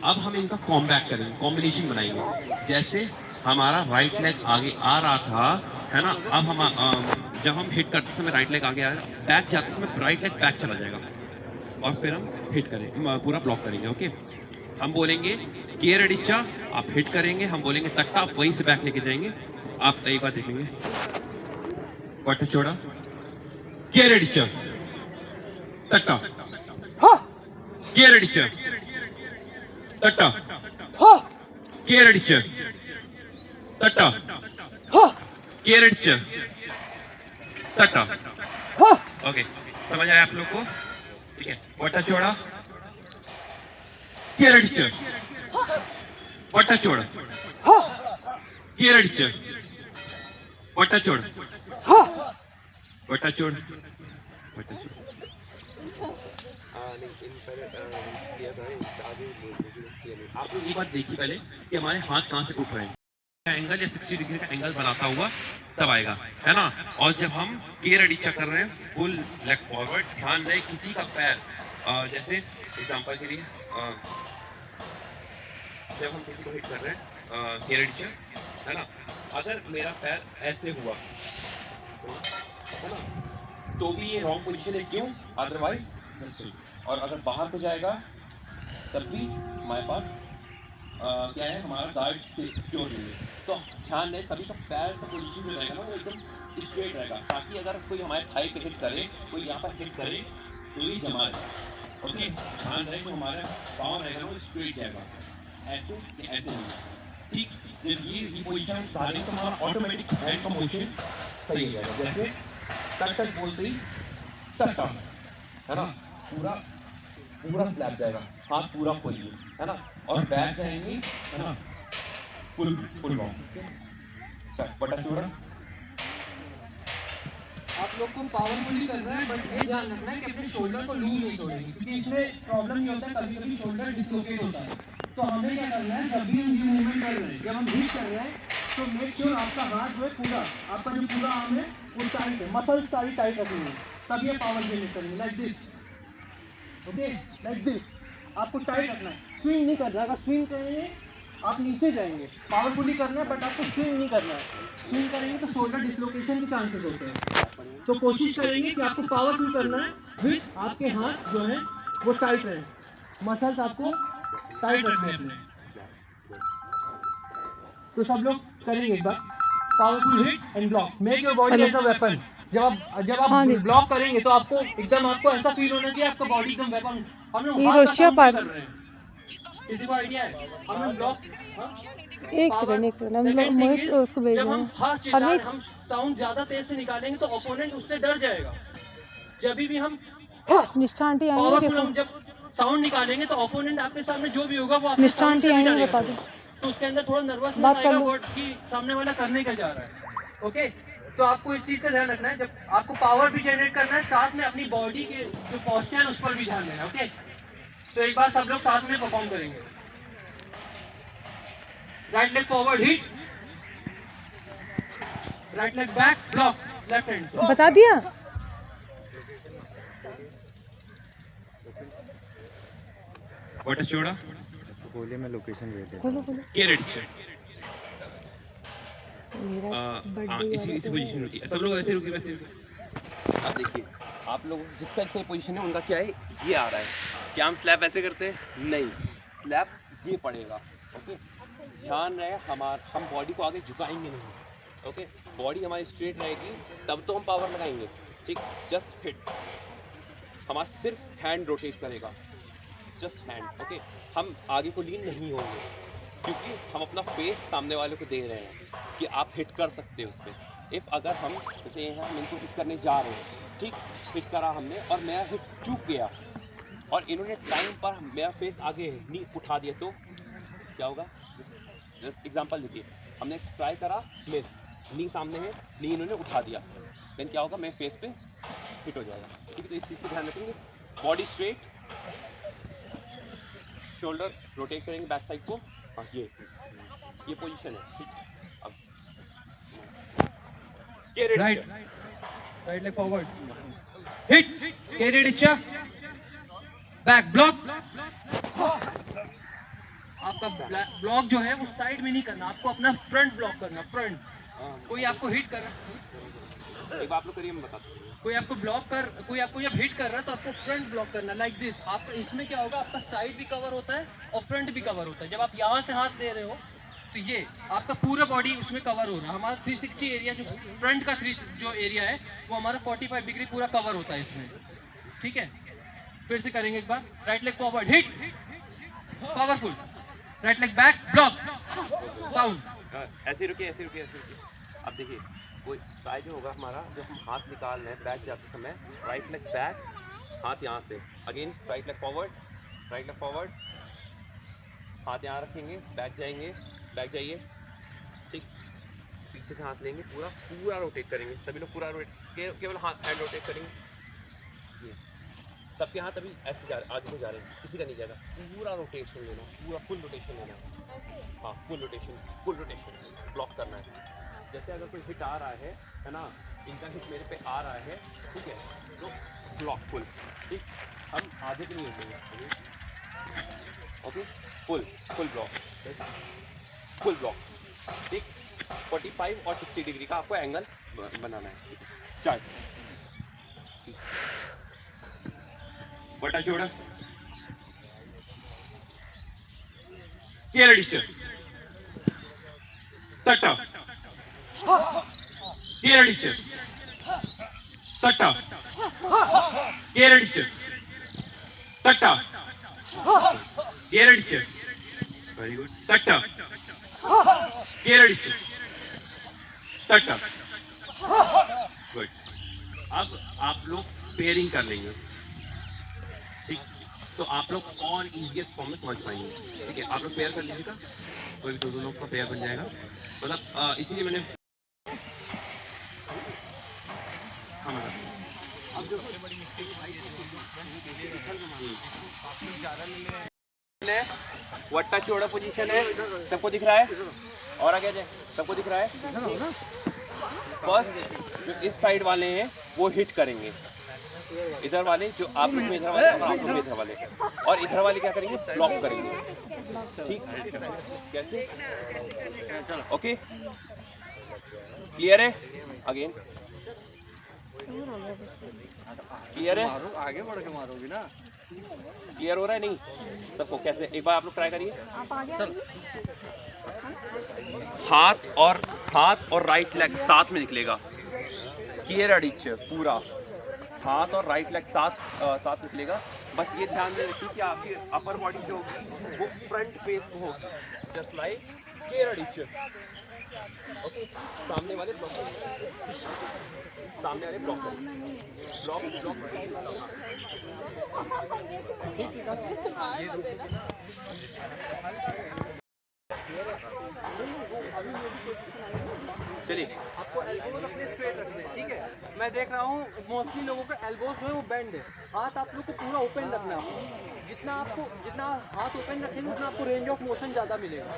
अब हम इनका कॉम्बैक करेंगे, कॉम्बिनेशन बनाएंगे। जैसे हमारा राइट लेग आगे आ रहा था, है ना, अब हम जब हम हिट करते समय राइट लेग आगे आ रहा है, बैक जाते समय राइट लेग बैक चला जाएगा, और फिर हम हिट करें, पूरा ब्लॉक करेंगे। ओके, हम बोलेंगे केरडिचा, आप हिट करेंगे, हम बोलेंगे तट्टा, आप वहीं से बैक लेके जाएंगे। आप एक बार देखेंगे, वट चोड़ा, केरडिचा, तट्टा, केरडिचा, तट्टा, केरडिचा, तट्टा, केरडिचा, तट्टा। ओके, समझ आया आप लोग को? ठीक है, वटा चोड़ा, केरडिचा, वटा चोड़ा, केरडिचा, वटा चोड़ा, वटा चोड़ा, वटा चोड़ा। आप लोग ये बात देखिए पहले कि हमारे हाथ कहाँ से उठ रहे हैं, एंगल या 60 डिग्री का एंगल बनाता हुआ तब आएगा, है ना। और जब हम के रेडी चेक कर रहे हैं, फुल लेग फॉरवर्ड, ध्यान रहे किसी का पैर, जैसे एग्जांपल के लिए जब हम किसी को हिट कर रहे हैं के रेडी चेक, है ना, अगर मेरा पैर ऐसे हुआ है ना, तो भी ये रॉन्ग पोजीशन है, क्यों, अदरवाइज। और अगर बाहर को जाएगा तब भी हमारे पास क्या है, हमारा गार्ड से सिक्योर नहीं है। तो ध्यान दें सभी का पैर का पोजीशन जो रहेगा ना वो एकदम स्ट्रेट रहेगा, ताकि अगर कोई हमारे थाई पे हिट करे, कोई यहाँ पर हिट करे तो ये जमा जाए। ओके, ध्यान रहे कि हमारा पाँव रहेगा ना वो स्ट्रेट जाएगा, ऐसे कि ऐसे नहीं। ठीक, जब ये पोजीशन डालेंगे तो हमारा ऑटोमेटिक हैंड का मोशन सही हो जाएगा। जैसे टक टक बोलते ही टक टक, है ना, पूरा पूरा स्लैप जाएगा, हाथ पूरा खोलिए, है ना, और बैक जाएंगे, है ना, फुल फुल लॉन्ग। बटा चूड़ा आप लोग को पावरफुली कर रहे हैं, बट ये ध्यान रखना है कि अपने शोल्डर को लूज नहीं छोड़ेंगे, क्योंकि इसमें प्रॉब्लम ये होता है कभी कभी शोल्डर डिसलोकेट होता है। तो हमें क्या करना है, जब भी हम ये मूवमेंट कर रहे हैं, जब हम हिट कर रहे हैं, तो मेक श्योर आपका हाथ जो है पूरा, आपका जो पूरा आर्म है वो टाइट है, मसल्स सारी टाइट रखेंगे, तब ये पावर जनरेट करेंगे। Like this, okay, like this आपको टाइट रखना है, स्विंग नहीं करना है। अगर स्विंग करेंगे आप नीचे जाएंगे। पावरफुली करना है, बट आपको स्विंग नहीं करना है। स्विंग करेंगे तो शोल्डर डिसलोकेशन के चांसेस होते हैं। तो कोशिश करेंगे कि आपको पावरफुल करना है, विथ आपके हाथ जो है वो टाइट रहे, मसल्स आपको टाइट रखने हैं अपने। तो सब लोग करेंगे एक बार, powerful hit and block, make your body as a weapon. जब आप ब्लॉक करेंगे तो आपको एकदम आपको ऐसा फील होना चाहिए आपका बॉडी एकदम वेपन। हम लोग कर रहे हैं, किसी को आइडिया है? हमें ब्लॉक, एक सेकंड हम लोग मोहित उसको भेज रहे हैं। हम साउंड ज्यादा तेज से निकालेंगे तो ओपोनेंट उससे डर जाएगा। जब भी हम निष्ठा आंटी आएंगे, पावरफुल हम जब साउंड निकालेंगे तो ओपोनेंट आपके सामने जो भी होगा वो आपके निष्ठा आंटी आएंगे, बता दो। तो उसके अंदर थोड़ा नर्वसनेस आएगा वर्ड की सामने वाला करने का जा रहा है। ओके, तो आपको इस चीज का ध्यान रखना है, जब आपको पावर भी जनरेट करना है, साथ में अपनी बॉडी के जो पोस्चर है उस पर भी ध्यान देना है। ओके, तो एक बार सब लोग साथ में परफॉर्म करेंगे। Right leg forward hit, right leg back block, left hand. बता दिया। व्हाट इज चोड़ा बोलिए, मैं लोकेशन भेज देता खोलो खोलो। के रेडी सेट, इसी पोजीशन होती है। सब लोग ऐसे रुके, वैसे रुके। अब देखिए आप लोग जिसका इसका पोजीशन है उनका क्या है, ये आ रहा है। क्या हम स्लैप ऐसे करते हैं? नहीं, स्लैप ये पड़ेगा। ओके, ध्यान रहे हम बॉडी को आगे झुकाएंगे नहीं। ओके, बॉडी हमारी स्ट्रेट रहेगी तब तो हम पावर लगाएंगे। ठीक, जस्ट हिट, हमारा सिर्फ हैंड रोटेट करेगा, जस्ट हैंड। ओके, हम आगे को लीन नहीं होंगे, क्योंकि हम अपना फेस सामने वाले को दे रहे हैं कि आप हिट कर सकते हो उस पर। इफ़ अगर हम जैसे यहाँ हम इनको हिट करने जा रहे हैं, ठीक, हिट करा हमने और मेरा हिट चूक गया और इन्होंने टाइम पर मेरा फेस आगे नी उठा दिया, तो क्या होगा? जस्ट एग्जांपल देखिए, हमने ट्राई करा, मिस, नी सामने है, नी इन्होंने उठा दिया, देन क्या होगा? मेरे फेस पे हिट हो जाएगा। ठीक है, तो इस चीज़ को ध्यान रखेंगे। बॉडी स्ट्रेट, शोल्डर रोटेट करेंगे बैक साइड को। हाँ, ये पोजीशन है। ठीक, अब right right leg forward hit, carried इच्छा, बैक ब्लॉक। आपका ब्लॉक जो है वो साइड में नहीं करना, आपको अपना फ्रंट ब्लॉक करना, फ्रंट। कोई आपको हिट कर रहा, एक बार आप लोग करिए, मैं बताता हूँ। कोई आपको कोई आपको जब हिट कर रहा है तो आपको फ्रंट ब्लॉक करना, लाइक दिस। आप इसमें क्या होगा, आपका साइड भी कवर होता है और फ्रंट भी कवर होता है। जब आप यहाँ से हाथ दे रहे हो तो ये आपका पूरा बॉडी उसमें कवर हो रहा है। हमारा 360 एरिया जो फ्रंट का जो एरिया है वो हमारा 45 डिग्री पूरा कवर होता है इसमें। ठीक है, फिर से करेंगे एक बार। Right leg forward hit, powerful, right leg back block, sound. ऐसे रुकिए, ऐसे रुकिए, ऐसे रुकिए। अब देखिए, कोई ट्राई जो होगा हमारा, जब हम हाथ निकाल रहे हैं बैक जाते समय, राइट लेग बैक, हाथ यहाँ से, again right leg forward, right leg forward, हाथ यहाँ रखेंगे, बैक जाएंगे, बैक जाइए। ठीक, पीछे से हाथ लेंगे, पूरा रोटेट करेंगे। सभी लोग पूरा रोटेट, केवल हाथ हैंड रोटेट करेंगे। सबके हाथ अभी ऐसे आगे को जा रहे हैं, किसी का नहीं जाएगा। पूरा रोटेशन लेना, पूरा फुल रोटेशन लेना। हाँ, फुल रोटेशन ब्लॉक करना है। जैसे अगर कोई हिट आ रहा है ना, इनका हिट मेरे पे आ रहा है, ठीक है, तो ब्लॉक फुल, ठीक, हम आधे भी नहीं हिलेंगे, ओके, फुल ब्लॉक, ठीक, 45 और 60 डिग्री का आपको एंगल बनाना है। स्टार्ट, बटा छोड़ा, केरडीचर, तटा, केरडीचर, तटा, केरडीचर, तटा, केरडीचर, वेरी गुड, तटा, केरडीचर, तटा, गुड। अब आप लोग पेयरिंग कर लेंगे, ठीक, तो आप लोग और इजीएस्ट फॉर्म में समझ पाएंगे, ठीक है। आप लोग पेयर कर लीजिएगा, कोई दो लोग का पेयर बन जाएगा, मतलब इसीलिए मैंने अब जो बड़ी मिस्टेक है, वट्टा चौड़ा पोजीशन है, सबको दिख रहा है, और आगे जाए, सबको दिख रहा है। फर्स्ट जो इस साइड वाले हैं वो हिट करेंगे, इधर वाले जो आप लोग में इधर वाले और आप लोग में इधर वाले, और इधर वाले क्या करेंगे, ब्लॉक करेंगे, ठीक, कैसे, ओके, क्लियर है, अगेन क्लियर है, आगे बढ़ के मारोगी ना, क्लियर हो रहा है नहीं सबको? कैसे, एक बार आप लोग ट्राई करिए। हाथ और राइट लेग साथ में निकलेगा, क्लियर अडिच पूरा, हाथ और राइट लेग साथ निकलेगा। बस ये ध्यान में रखिए कि आपकी अपर बॉडी जो होगी वो फ्रंट फेस में होगी, जस्ट लाइक क्लियर अडिच, ओके। सामने वाले ब्लॉक चलिए। आपको एल्बोज अपने स्ट्रेट रखने हैं, ठीक है। मैं देख रहा हूँ मोस्टली लोगों का एल्बोज जो है वो बेंड है, हाथ आप लोग को पूरा ओपन रखना है। जितना हाथ ओपन रखेंगे उतना आपको रेंज ऑफ मोशन ज़्यादा मिलेगा।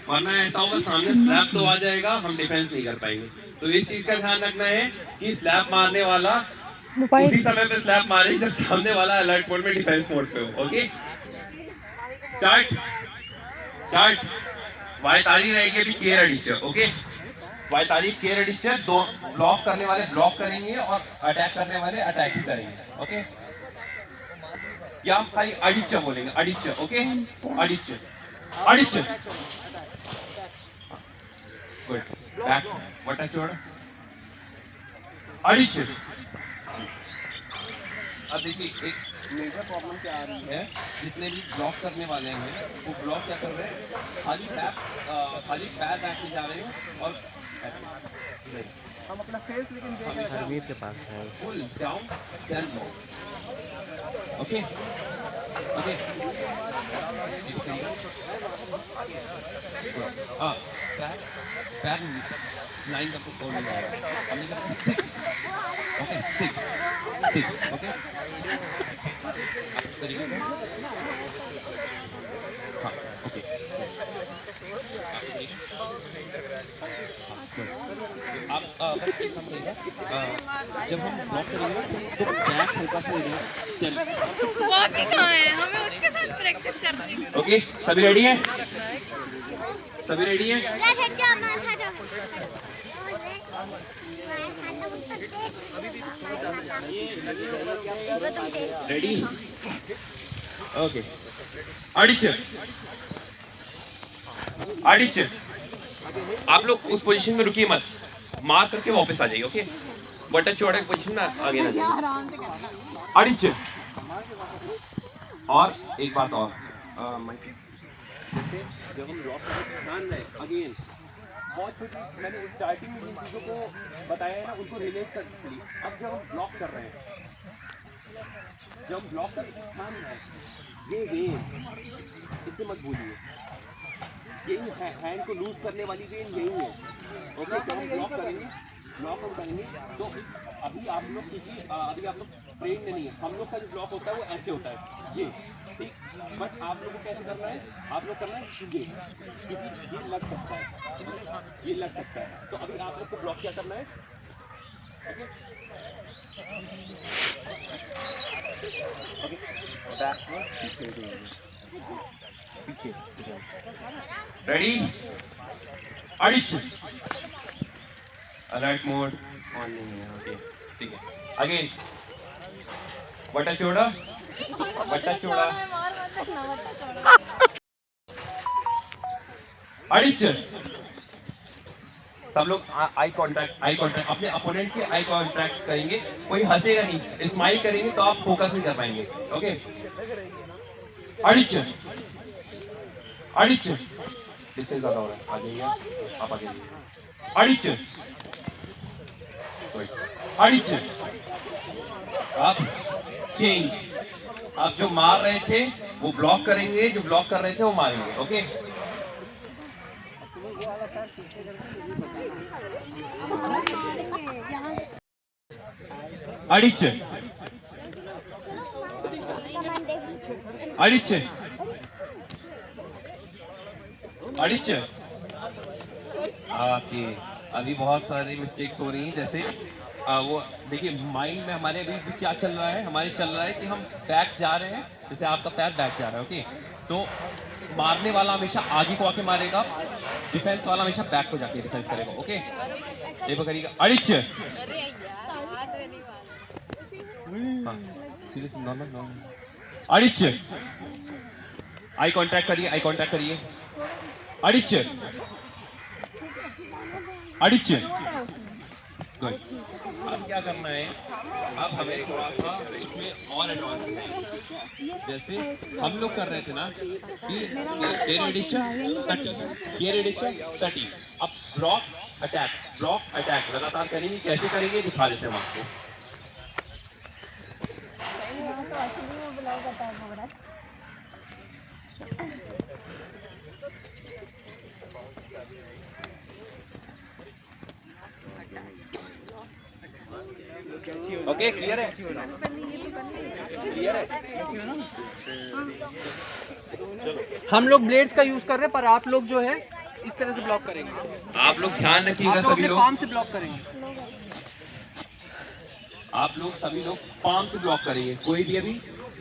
वरना ऐसा होगा सामने स्लैब तो आ जाएगा, हम डिफेंस नहीं कर पाएंगे। तो इस चीज का ध्यान रखना है कि स्लैब मारने वाला उसी समय पे स्लैब मारे जब सामने वाला अलर्ट मोड में डिफेंस मोड पे हो, ओके। स्टार्ट, वायताली रहेगी अभी केयर अडिचर, ओके। वायताली केयर अडिचर, दो ब्लॉक करने वाले ब्लॉक करेंगे और अटैक करने वाले अटैक ही करेंगे, ओके। या हम खाली अडिचर बोलेंगे, अडिचर, ओके, अडिचर, गुड, बैक, वटा छोड़, अडिचर। अब देखिए एक मेजर प्रॉब्लम क्या आ रही है, जितने भी ब्लॉक करने वाले हैं वो ब्लॉक क्या कर रहे हैं, खाली पैर बैक में जा रहे हैं और हम अपना फेस लेकिन देख रहे हैं हरमीत के पास है, फुल डाउन देन लो, ओके। पैर लाइन का कोड नहीं आ रहा, हमने कहा ठीक, ओके। तरीके से हाँ, ओके। आप बस एक काम करिएगा, जब हम ब्लॉक करेंगे तो बैक हल्का सा इधर कॉपी कहाँ है, हमें उसके साथ प्रैक्टिस करनी है। ओके, सभी रेडी हैं? सभी रेडी हैं? Ready, okay. अडिचर, आप लोग उस पोजीशन में रुकिए मत, मार करके वापस आ जाइए, ओके। बटन चौड़े पोजीशन में आगे ना जाइए। अडिचर, और एक बात और, जैसे जब हम ब्लॉक करते ध्यान रहे, अगेन बहुत छोटी, मैंने स्टार्टिंग में जिन चीज़ों को बताया है ना उनको रिलेट कर चलिए। अब जब हम ब्लॉक कर रहे हैं, जब हम ब्लॉक कर ध्यान रहे, ये वेन इसे मत भूलिए, यही है, हैंड को लूज करने वाली वेन यही है, ओके, तो हम ब्लॉक करेंगे, ब्लॉक हम करेंगे। तो अभी आप लोग, क्योंकि अभी आप लोग ट्रेंड नहीं है, हम लोग का जो ब्लॉक होता है वो ऐसे होता है, ये ठीक। बट आप लोग को कैसे करना है, आप लोग करना है ये, क्योंकि ये लग सकता है, ये लग सकता है। तो अभी आप लोग को ब्लॉक क्या करना है, रेडी, अड़िच, अलर्ट मोड ऑन नहीं है, ओके ठीक है। अगेन बट्टा छोड़ा, बट्टा छोड़ा, अड़िच। सब लोग आई कांटेक्ट अपने अपोनेंट के आई कांटेक्ट करेंगे, कोई हंसेगा नहीं, स्माइल करेंगे तो आप फोकस नहीं कर पाएंगे, ओके। अड़िच, अड़िच, इससे ज्यादा हो रहा है, आ जाइए आप, आ जाइए। अड़िच, अड़िच, आप चेंज, आप जो मार रहे थे वो ब्लॉक करेंगे, जो ब्लॉक कर रहे थे वो मारेंगे, ओके। अड़िच, अड़िच, अड़िच। ओके, अभी बहुत सारी मिस्टेक्स हो रही हैं, जैसे वो देखिए माइंड में हमारे अभी क्या चल रहा है, हमारे चल रहा है कि हम बैक जा रहे हैं, जैसे आपका पैर बैक जा रहा है, ओके। तो मारने वाला हमेशा आगे को आके मारेगा, डिफेंस वाला हमेशा बैक को जाके डिफेंस करेगा, ओके। ये करिएगा, अड़िच, नॉर्मल, अड़िच, आई कांटेक्ट करिए, आई कांटेक्ट करिए, अड़िच, अड़िच। गुड। अब क्या करना है, अब हमें थोड़ा सा इसमें और एडवांस करना है, जैसे हम लोग कर रहे थे ना कि ये रेडिशन 30, अब ब्लॉक अटैक लगातार करेंगे, कैसे करेंगे दिखा देते हैं हम आपको। ओके, क्लियर है, क्लियर है। हम लोग ब्लेड्स का यूज कर रहे हैं, पर आप लोग जो है इस तरह से ब्लॉक करेंगे। आप लोग ध्यान रखिएगा, आप लोग सभी अपने लोग पाम से ब्लॉक करेंगे, आप लोग सभी लोग पाम से ब्लॉक करेंगे, कोई भी अभी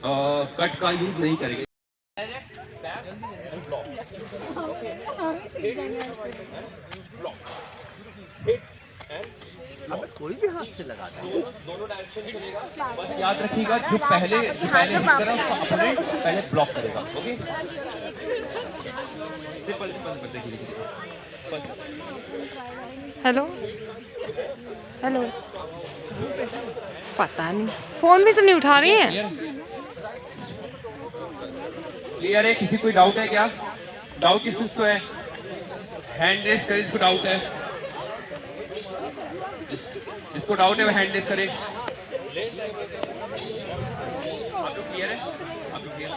कट का यूज नहीं करेंगे। कोई भी हाथ से लगा दे, दोनों डायरेक्शन चलेगा, बस याद रखिएगा जो पहले हिट करेगा उसका अपोनेंट पहले ब्लॉक करेगा, ओके। हेलो हेलो, पता नहीं फोन भी तो नहीं उठा रही है। क्लियर है, किसी कोई डाउट है क्या? डाउट किस चीज को है? हैंड रेस करे जिसको डाउट है, जिसको डाउट है वो हैंड रेस करे। आप लोग क्लियर है? आप लोग क्लियर?